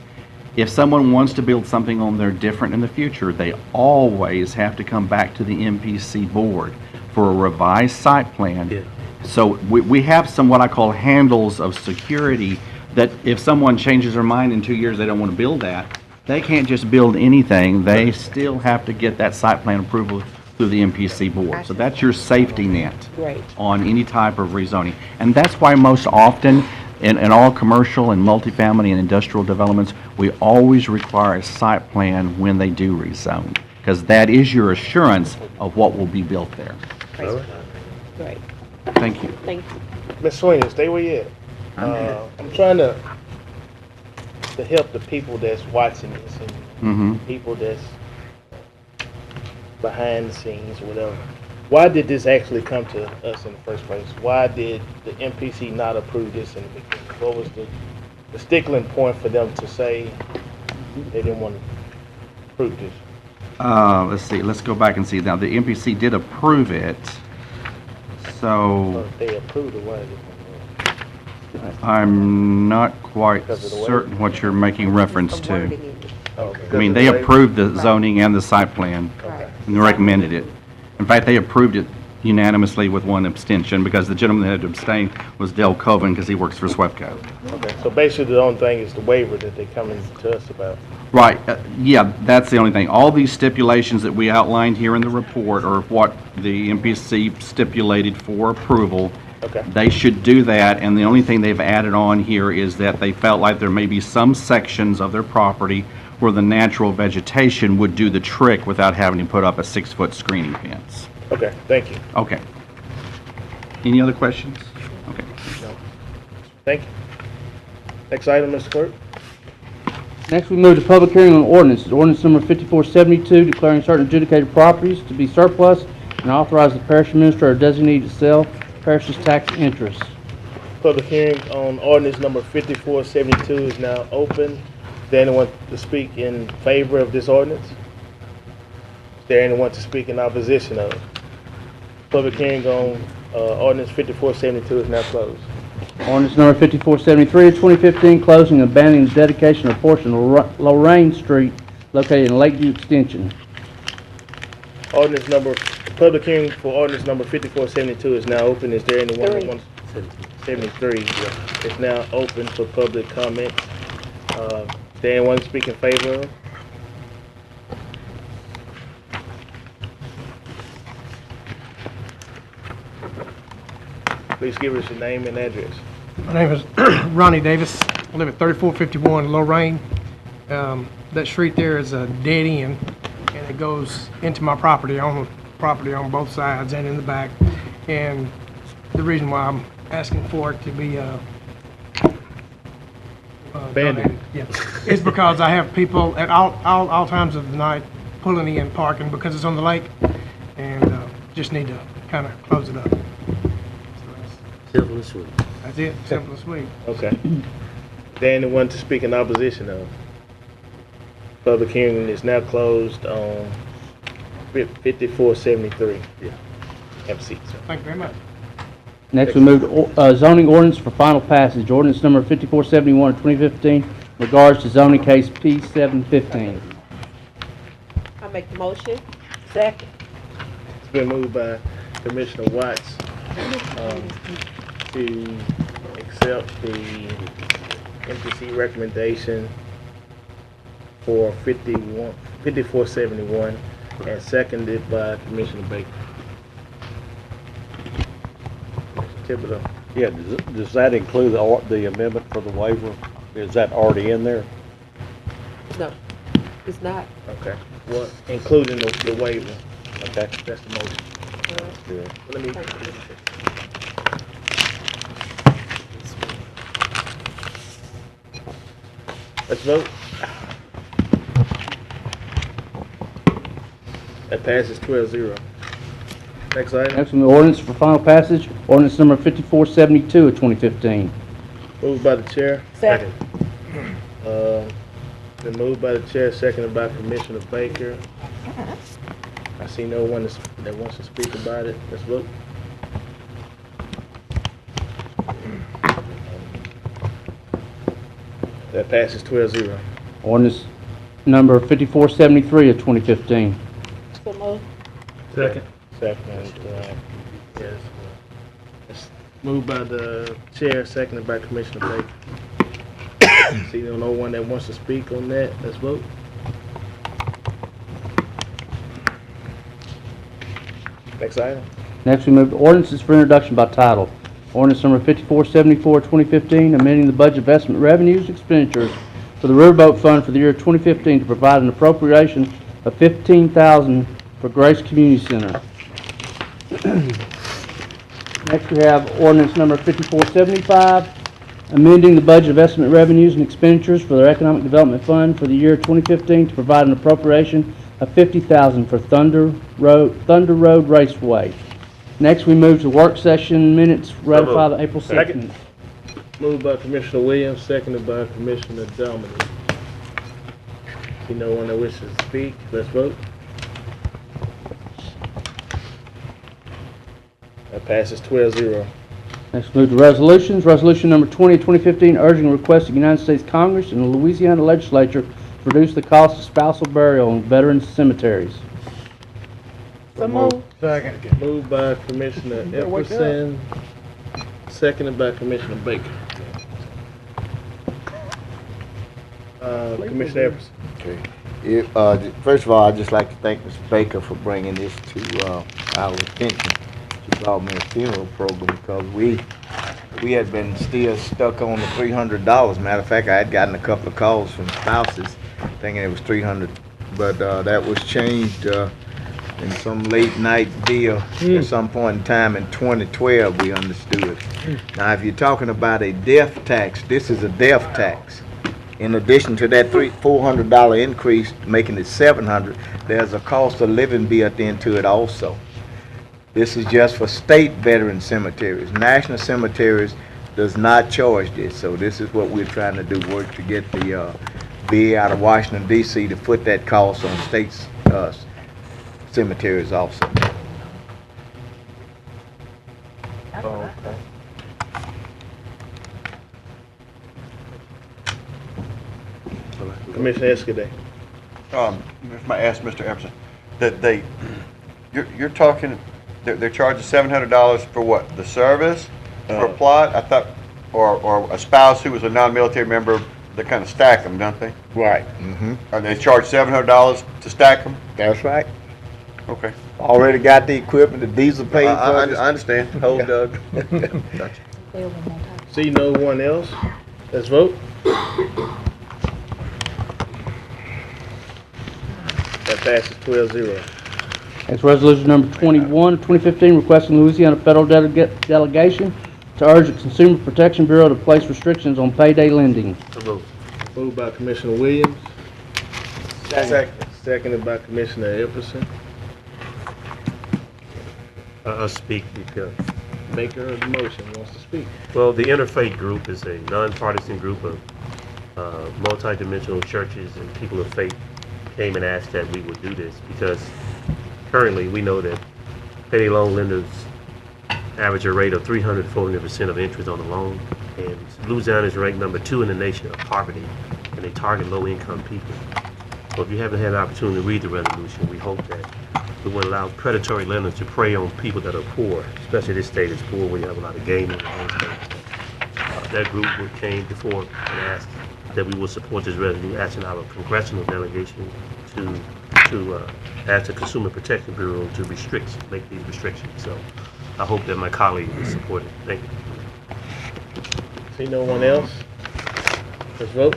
S: If someone wants to build something on there different in the future, they always have to come back to the MPC board for a revised site plan. So we have some what I call handles of security that if someone changes their mind in 2 years, they don't want to build that, they can't just build anything. They still have to get that site plan approval through the MPC board. So that's your safety net
L: Great.
S: on any type of rezoning. And that's why most often in all commercial and multifamily and industrial developments, we always require a site plan when they do rezone, because that is your assurance of what will be built there.
L: Great.
S: Thank you.
L: Thank you.
C: Ms. Sweeney, stay where you at. I'm trying to help the people that's watching this and people that's behind the scenes or whatever. Why did this actually come to us in the first place? Why did the MPC not approve this in the beginning? What was the stickling point for them to say they didn't want to approve this?
S: Let's see, let's go back and see. Now, the MPC did approve it, so
C: They approved it, why is it?
S: I'm not quite certain what you're making reference to.
C: Okay.
S: I mean, they approved the zoning and the site plan and recommended it. In fact, they approved it unanimously with one abstention, because the gentleman that had to abstain was Del Coven, because he works for SWEPCO.
C: Okay, so basically the only thing is the waiver that they're coming to us about.
S: Right, yeah, that's the only thing. All these stipulations that we outlined here in the report are what the MPC stipulated for approval.
C: Okay.
S: They should do that, and the only thing they've added on here is that they felt like there may be some sections of their property where the natural vegetation would do the trick without having to put up a 6-foot screening fence.
C: Okay, thank you.
S: Okay. Any other questions? Okay.
C: No. Thank you. Next item, Mr. Clerk.
D: Next, we move to public hearing on ordinance. Ordinance number 5472, declaring certain adjudicated properties to be surplus and authorize the parish administrator designee to sell parish's tax interest.
C: Public hearing on ordinance number 5472 is now open. Is there anyone to speak in favor of this ordinance? Is there anyone to speak in opposition of it? Public hearing on ordinance 5472 is now closed.
D: Ordinance number 5473 of 2015, closing and abandoning the dedication of a portion of Lorraine Street located in Lakeview Extension.
C: Public hearing for ordinance number 5472 is now open. Is there anyone that wants? 73. It's now open for public comment. Is there anyone to speak in favor of? Please give us your name and address.
S: My name is Ronnie Davis. I live at 3451 Lorraine. That street there is a dead end, and it goes into my property. I own property on both sides and in the back. And the reason why I'm asking for it to be
C: abandoned,
S: is because I have people at all times of the night pulling in, parking because it's on the lake, and just need to kind of close it up.
J: Simple and sweet.
S: That's it, simple and sweet.
C: Okay. Is there anyone to speak in opposition of? Public hearing is now closed on 5473. Yeah. Have a seat, sir.
S: Thank you very much.
D: Next, we move to zoning ordinance for final passage. Ordinance number 5471 of 2015, regards to zoning case P715.
L: I make the motion. Second.
C: It's been moved by Commissioner Watts to accept the MPC recommendation for 5471 and seconded by Commissioner Baker. Thibodeau.
K: Yeah, does that include the amendment for the waiver? Is that already in there?
L: No, it's not.
C: Okay. Well, including the waiver.
K: Okay.
C: That's the motion.
K: Good.
C: Let me. Let's vote. That passes 12-0. Next item.
D: Next, we move ordinance for final passage. Ordinance number 5472 of 2015.
C: Moved by the chair.
L: Second.
C: Been moved by the chair, seconded by Commissioner Baker. I see no one that wants to speak about it. Let's vote. That passes 12-0.
D: Ordinance number 5473 of 2015.
G: So moved.
C: Second. Second, yes. It's moved by the chair, seconded by Commissioner Baker. See, no one that wants to speak on that, let's vote. Next item.
D: Next, we move to ordinances for introduction by title. Ordinance number 5474, 2015, amending the budget of estimate revenues and expenditures for the Riverboat Fund for the year 2015 to provide an appropriation of $15,000 for Grace Community Center. Next, we have ordinance number 5475, amending the budget of estimate revenues and expenditures for their Economic Development Fund for the year 2015 to provide an appropriation of $50,000 for Thunder Road Raceway. Next, we move to work session minutes, ratify the April 6th minutes.
C: Moved by Commissioner Williams, seconded by Commissioner Dominic. See no one that wishes to speak, let's vote. That passes 12-0.
D: Next, move to resolutions. Resolution number 20, 2015, urging a request of the United States Congress and the Louisiana Legislature to reduce the cost of spousal burial in veterans' cemeteries.
G: So moved.
E: Second.
C: Moved by Commissioner Epperson, seconded by Commissioner Baker. Commissioner Epperson.
A: Okay. First of all, I'd just like to thank Ms. Baker for bringing this to our attention. She brought me a funeral program because we had been still stuck on the $300. Matter of fact, I had gotten a couple of calls from spouses thinking it was $300, but that was changed in some late night deal at some point in time in 2012, we understood. Now, if you're talking about a death tax, this is a death tax. In addition to that $400 increase, making it $700, there's a cost of living built into it also. This is just for state veteran cemeteries. National cemeteries does not charge this, so this is what we're trying to do, work to get the VA out of Washington, D.C. to put that cost on states' cemeteries also.
C: Okay. Commissioner Escudé.
M: If I ask Mr. Epperson, that you're talking, they're charging $700 for what? The service for a plot? I thought, or a spouse who was a non-military member, they kind of stack them, don't they?
A: Right.
M: Are they charge $700 to stack them?
A: That's right.
M: Okay.
A: Already got the equipment, the diesel paid for.
M: I understand. Hold, Doug.
C: Gotcha. See no one else, let's vote. That passes 12-0.
D: Next, resolution number 21, 2015, requesting Louisiana federal delegation to urge the Consumer Protection Bureau to place restrictions on payday lending.
C: Moved by Commissioner Williams. Seconded by Commissioner Epperson.
J: I'll speak because,
C: Maker of the motion wants to speak.
J: well, the Interfaith Group is a nonpartisan group of multidimensional churches and people of faith came and asked that we would do this because currently we know that payday loan lenders average a rate of 300 to 400% of interest on the loan, and Louisiana is ranked number 2 in the nation of poverty, and they target low-income people. So if you haven't had an opportunity to read the resolution, we hope that we would allow predatory lenders to prey on people that are poor, especially this state is poor where you have a lot of gaming and all things. That group came before and asked that we will support this resolution, asking our congressional delegation to ask the Consumer Protection Bureau to make these restrictions. So I hope that my colleagues will support it. Thank you.
C: See no one else, let's vote.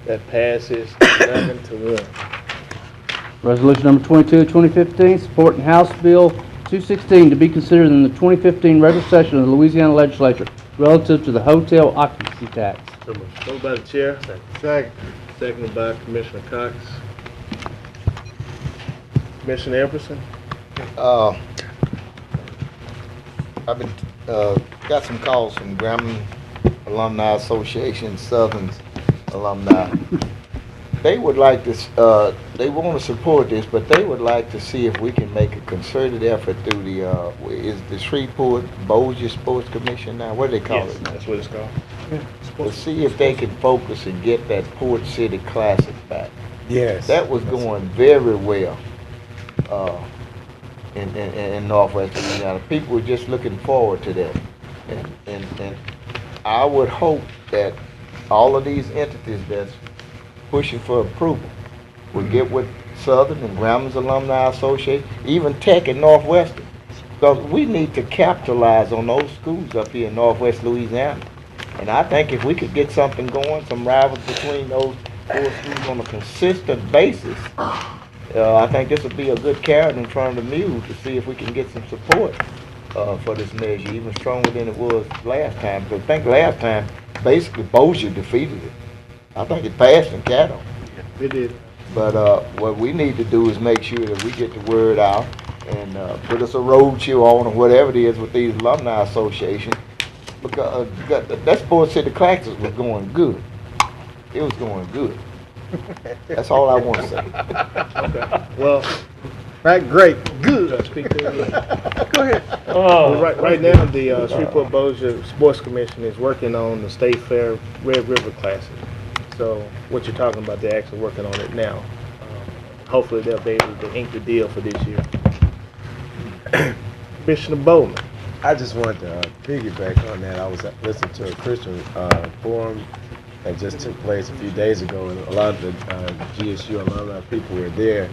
C: That passes 11-1.
D: Resolution number 22, 2015, supporting House Bill 216 to be considered in the 2015 regular session of the Louisiana Legislature relative to the hotel occupancy tax.
C: Moved by the chair. Second. Seconded by Commissioner Cox. Commissioner Epperson.
A: I've been got some calls from Grambling Alumni Association, Southern's alumni, they would like to, they want to support this, but they would like to see if we can make a concerted effort through the, is the Shreveport Bossier Sports Commission now? What do they call
C: Yes,
A: it now?
C: that's what it's called.
A: To see if they can focus and get that Port City Classic back.
N: Yes.
A: That was going very well, in Northwest Louisiana. People were just looking forward to that. And I would hope that all of these entities that's pushing for approval will get with Southern and Grambling Alumni Association, even Tech and Northwestern, because we need to capitalize on those schools up here in Northwest Louisiana. And I think if we could get something going, some rivals between those four schools on a consistent basis, I think this would be a good carrot in front of the mule to see if we can get some support for this measure, even stronger than it was last time. Because I think last time, basically, Bossier defeated it. I think it passed in Caddo.
C: It did.
A: But what we need to do is make sure that we get the word out and put us a road show on or whatever it is with these alumni associations. Because that Sports City Classic was going good. It was going good. That's all I want to say.
C: Okay. Well, right, great, good. Go ahead. Well, right now, the Shreveport Bossier Sports Commission is working on the State Fair Red River Classic. So what you're talking about, they're actually working on it now. Hopefully they'll be able to ink the deal for this year. Commissioner Bowman.
N: I just wanted to piggyback on that. I was listening to a Christian forum that just took place a few days ago, and a lot of the GSU alumni people were there,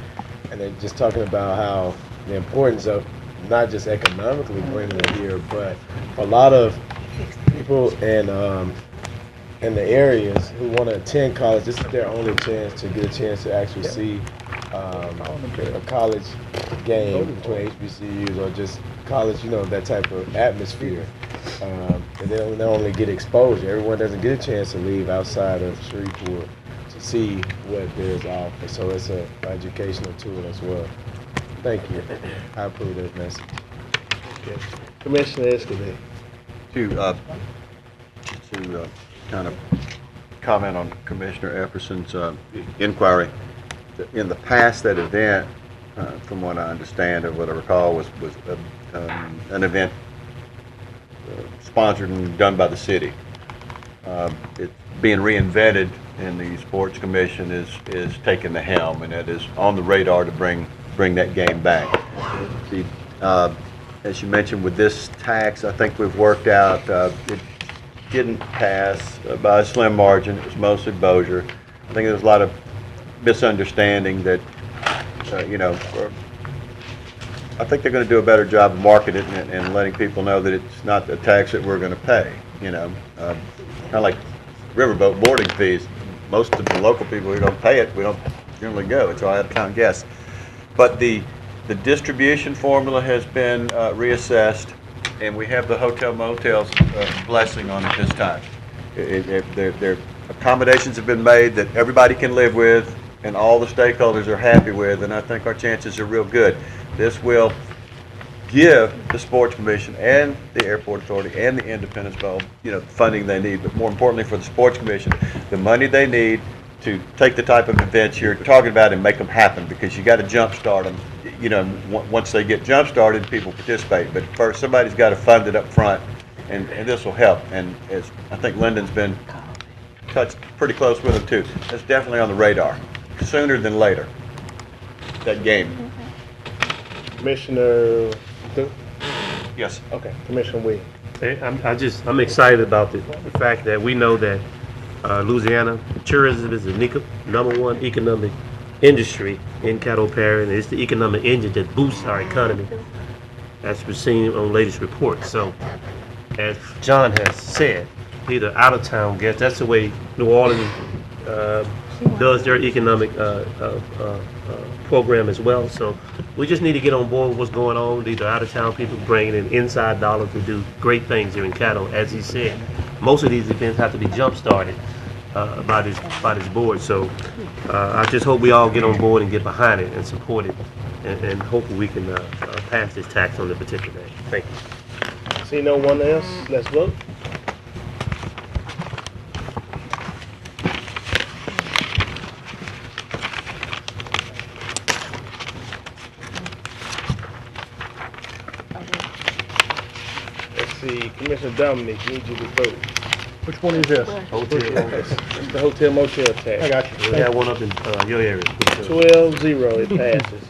N: and they're just talking about how the importance of not just economically bringing it here, but a lot of people in the areas who want to attend college, this is their only chance to get a chance to actually see a college game between HBCUs or just college, you know, that type of atmosphere. And they don't only get exposure. Everyone doesn't get a chance to leave outside of Shreveport to see what there's offered. So it's an educational tool as well. Thank you. I approve that message.
C: Okay. Commissioner Escalade.
M: To kind of comment on Commissioner Epperson's inquiry. In the past, that event, from what I understand or what I recall, was an event sponsored and done by the city. It's being reinvented, and the Sports Commission is taking the helm, and it is on the radar to bring that game back. As you mentioned, with this tax, I think we've worked out. It didn't pass by a slim margin. It was mostly Bossier. I think there's a lot of misunderstanding that, I think they're going to do a better job of marketing it and letting people know that it's not a tax that we're going to pay, kind of like riverboat boarding fees. Most of the local people who don't pay it, we don't generally go. It's all out of town guests. But the distribution formula has been reassessed, and we have the hotel motels blessing on it this time. Their accommodations have been made that everybody can live with and all the stakeholders are happy with, and I think our chances are real good. This will give the Sports Commission and the Airport Authority and the Independence Bowl, funding they need, but more importantly for the Sports Commission, the money they need to take the type of events you're talking about and make them happen, because you got to jump start them. Once they get jump started, people participate. But first, somebody's got to fund it up front, and this will help. And as I think Lyndon's been touched pretty close with them too. That's definitely on the radar, sooner than later. That game.
C: Commissioner.
M: Yes.
C: Okay, Commissioner Williams.
J: I'm excited about the fact that we know that Louisiana tourism is the #1 economic industry in Caddo Parish, and it's the economic engine that boosts our economy, as we're seeing on latest reports. So, as John has said, either out-of-town guests, that's the way New Orleans does their economic program as well. So we just need to get on board with what's going on. These are out-of-town people bringing in inside dollars to do great things here in Caddo. As he said, most of these events have to be jump-started by this board. So I just hope we all get on board and get behind it and support it, and hopefully we can pass this tax on the particular day. Thank you.
C: See no one else? Let's vote. Commissioner Dominic, need you to vote.
P: Which one is this?
J: Hotel.
C: It's the hotel motel tax.
P: I got you.
J: We have one up in your area.
C: 12-0, it passes.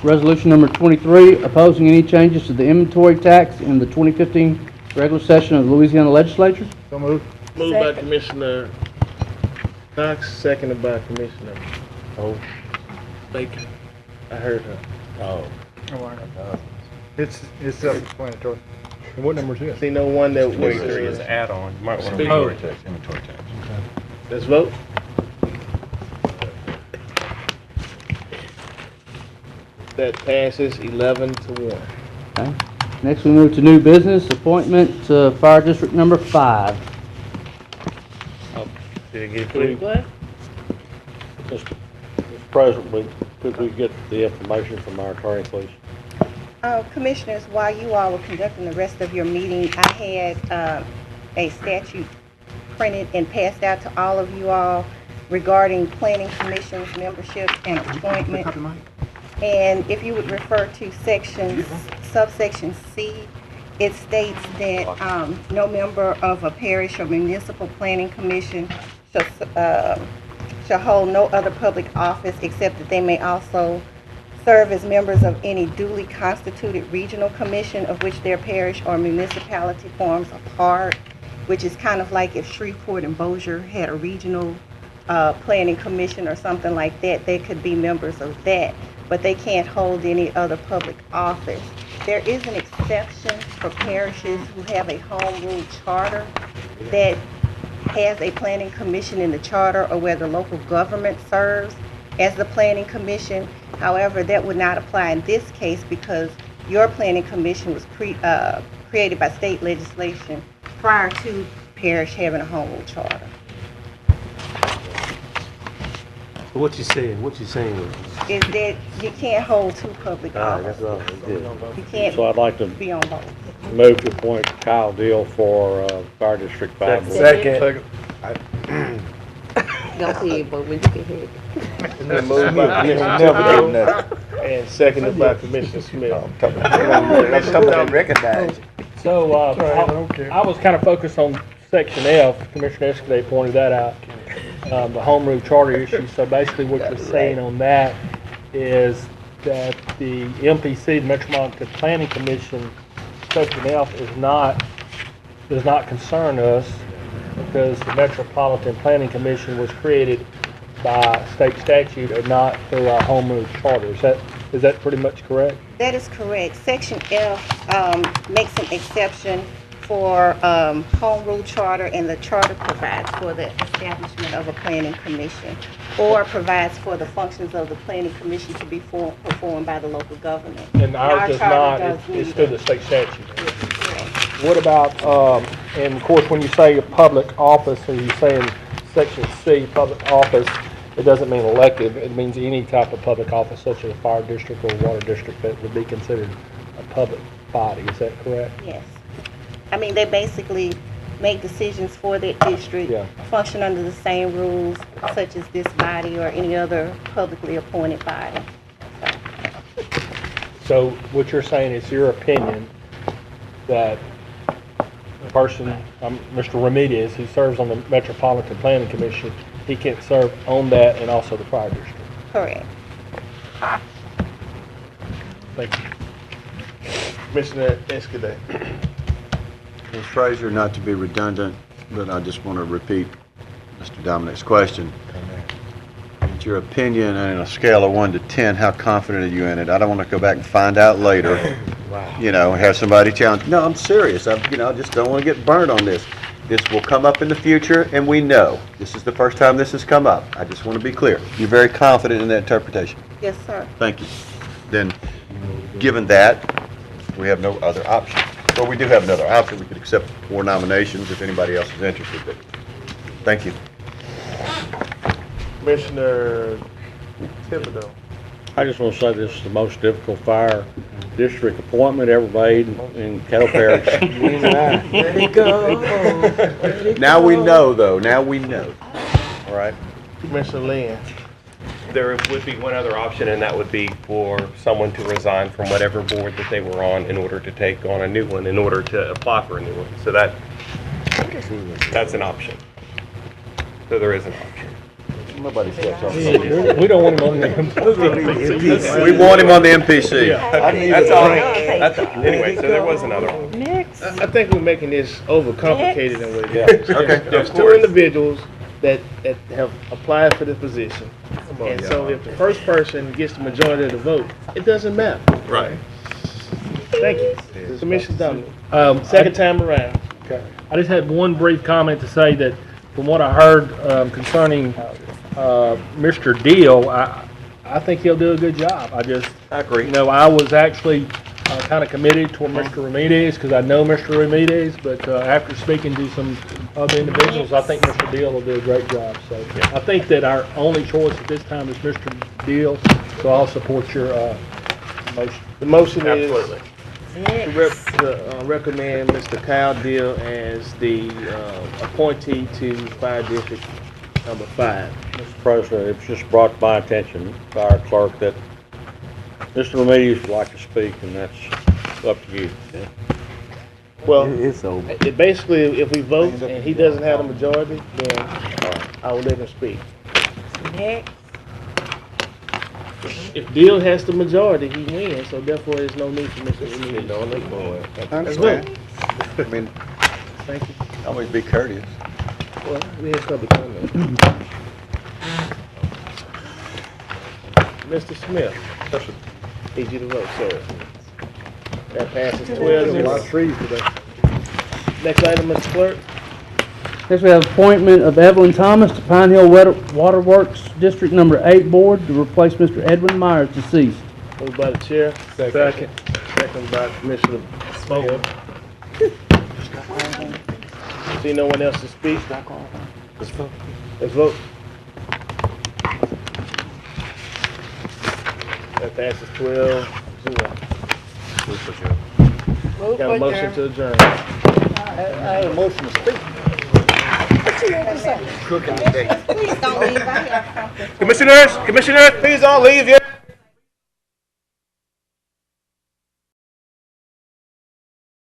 D: Resolution number 23, opposing any changes to the inventory tax in the 2015 regular session of the Louisiana Legislature.
E: So moved.
C: Moved by Commissioner Knox, seconded by Commissioner Bacon. I heard her.
E: Oh, it's self-explanatory.
P: And what number is this?
C: See no one that was.
J: It's an add-on. You might want to.
C: Inventory
J: tax. Inventory tax.
C: Let's vote. That passes 11-1.
D: Okay. Next, we move to new business, appointment to Fire District number 5.
J: Did it get approved?
G: What?
K: Mr. President, could we get the information from our attorney, please?
L: Commissioners, while you all were conducting the rest of your meeting, I had a statute printed and passed out to all of you all regarding planning commission's membership and appointment. And if you would refer to subsection C, it states that no member of a parish or municipal planning commission shall hold no other public office except that they may also serve as members of any duly constituted regional commission of which their parish or municipality forms a part, which is kind of like if Shreveport and Bossier had a regional planning commission or something like that, they could be members of that, but they can't hold any other public office. There is an exception for parishes who have a home rule charter that has a planning commission in the charter or where the local government serves as the planning commission. However, that would not apply in this case because your planning commission was created by state legislation prior to parish having a home rule charter.
J: So what you saying? What you saying?
L: Is that you can't hold two public offices.
J: That's all.
L: You can't
K: So I'd like to
L: be on both.
K: move to appoint Kyle Deal for Fire District 5.
C: Second.
R: Don't say it, but when you can hear it.
C: Moved by Commissioner Taylor and seconded by Commissioner Smith.
A: Recognize.
P: So, I was kind of focused on section F, Commissioner Escudé pointed that out, the home rule charter issue. So basically what you're saying on that is that the MPC, the Metropolitan Planning Commission, section F does not concern us because the Metropolitan Planning Commission was created by state statute and not through our home rule charter. Is that pretty much correct?
L: That is correct. Section F makes an exception for home rule charter, and the charter provides for the establishment of a planning commission or provides for the functions of the planning commission to be performed by the local government.
P: And ours does not, it's through the state statute. What about, and of course, when you say a public office, or you say in section C, public office, it doesn't mean elected, it means any type of public office such as a fire district or water district that would be considered a public body, is that correct?
L: Yes. I mean, they basically make decisions for that district, function under the same rules such as this body or any other publicly appointed body.
P: So what you're saying is your opinion that the person, Mr. Remedios, who serves on the Metropolitan Planning Commission, he can serve on that and also the fire district?
L: Correct.
P: Thank you.
C: Commissioner Escudé.
M: Ms. Frazier, not to be redundant, but I just want to repeat Mr. Dominic's question. It's your opinion, and on a scale of 1 to 10, how confident are you in it? I don't want to go back and find out later. Wow. You know, have somebody challenge. No, I'm serious. I just don't want to get burned on this. This will come up in the future, and we know. This is the first time this has come up. I just want to be clear. You're very confident in that interpretation?
L: Yes, sir.
M: Thank you. Then, given that, we have no other option. Well, we do have another option. We could accept 4 nominations if anybody else is interested. But thank you.
C: Commissioner Thibodeau.
K: I just want to say this is the most difficult fire district appointment ever made in Caddo Parish.
R: Let it go.
M: Now we know, though. Now we know. All right.
C: Commissioner Lynn.
J: There would be one other option, and that would be for someone to resign from whatever board that they were on in order to take on a new one, in order to apply for a new one. So that's an option. So there is an option.
K: Nobody steps off.
P: We don't want him on the MPC.
M: We want him on the MPC.
J: That's all. Anyway, so there was another one.
G: Next.
C: I think we're making this overcomplicated in what it is.
M: Okay.
C: There's two individuals that have applied for the position. And so if the first person gets the majority of the vote, it doesn't matter.
J: Right.
C: Thank you. Commissioner Dominic. Second time around.
P: Okay. I just had one brief comment to say that from what I heard concerning Mr. Deal, I think he'll do a good job.
M: I agree.
P: You know, I was actually kind of committed toward Mr. Ramirez because I know Mr. Ramirez, but after speaking to some other individuals, I think Mr. Deal will do a great job. So I think that our only choice at this time is Mr. Deal, so I'll support your motion.
C: The motion is
J: Absolutely.
C: to recommend Mr. Kyle Deal as the appointee to Fire District number 5.
K: Mr. President, it was just brought to my attention by our clerk that Mr. Ramirez would like to speak, and that's up to you.
C: Well,
T: It's over.
C: basically, if we vote and he doesn't have the majority, then I will let him speak.
L: Next.
C: If Deal has the majority, he wins, so therefore there's no need for Mr. Ramirez. Let's vote.
M: I mean,
C: Thank you.
M: always be courteous.
C: Well, we have public comment. Mr. Smith. Need you to vote, sir. That passes 12-0.
E: trees today.
C: Next item, Mr. Clerk.
D: Next, we have appointment of Evelyn Thomas to Pine Hill Waterworks District Number 8 Board to replace Mr. Edwin Myers, deceased.
C: Moved by the chair.
P: Second.
C: Second by Commissioner Bowe. See no one else to speak? Let's vote. Let's vote. That passes 12-0. Got a motion to adjourn.
E: I had a motion to speak.
L: Please don't leave. I have something.
J: Commissioners, please don't leave yet.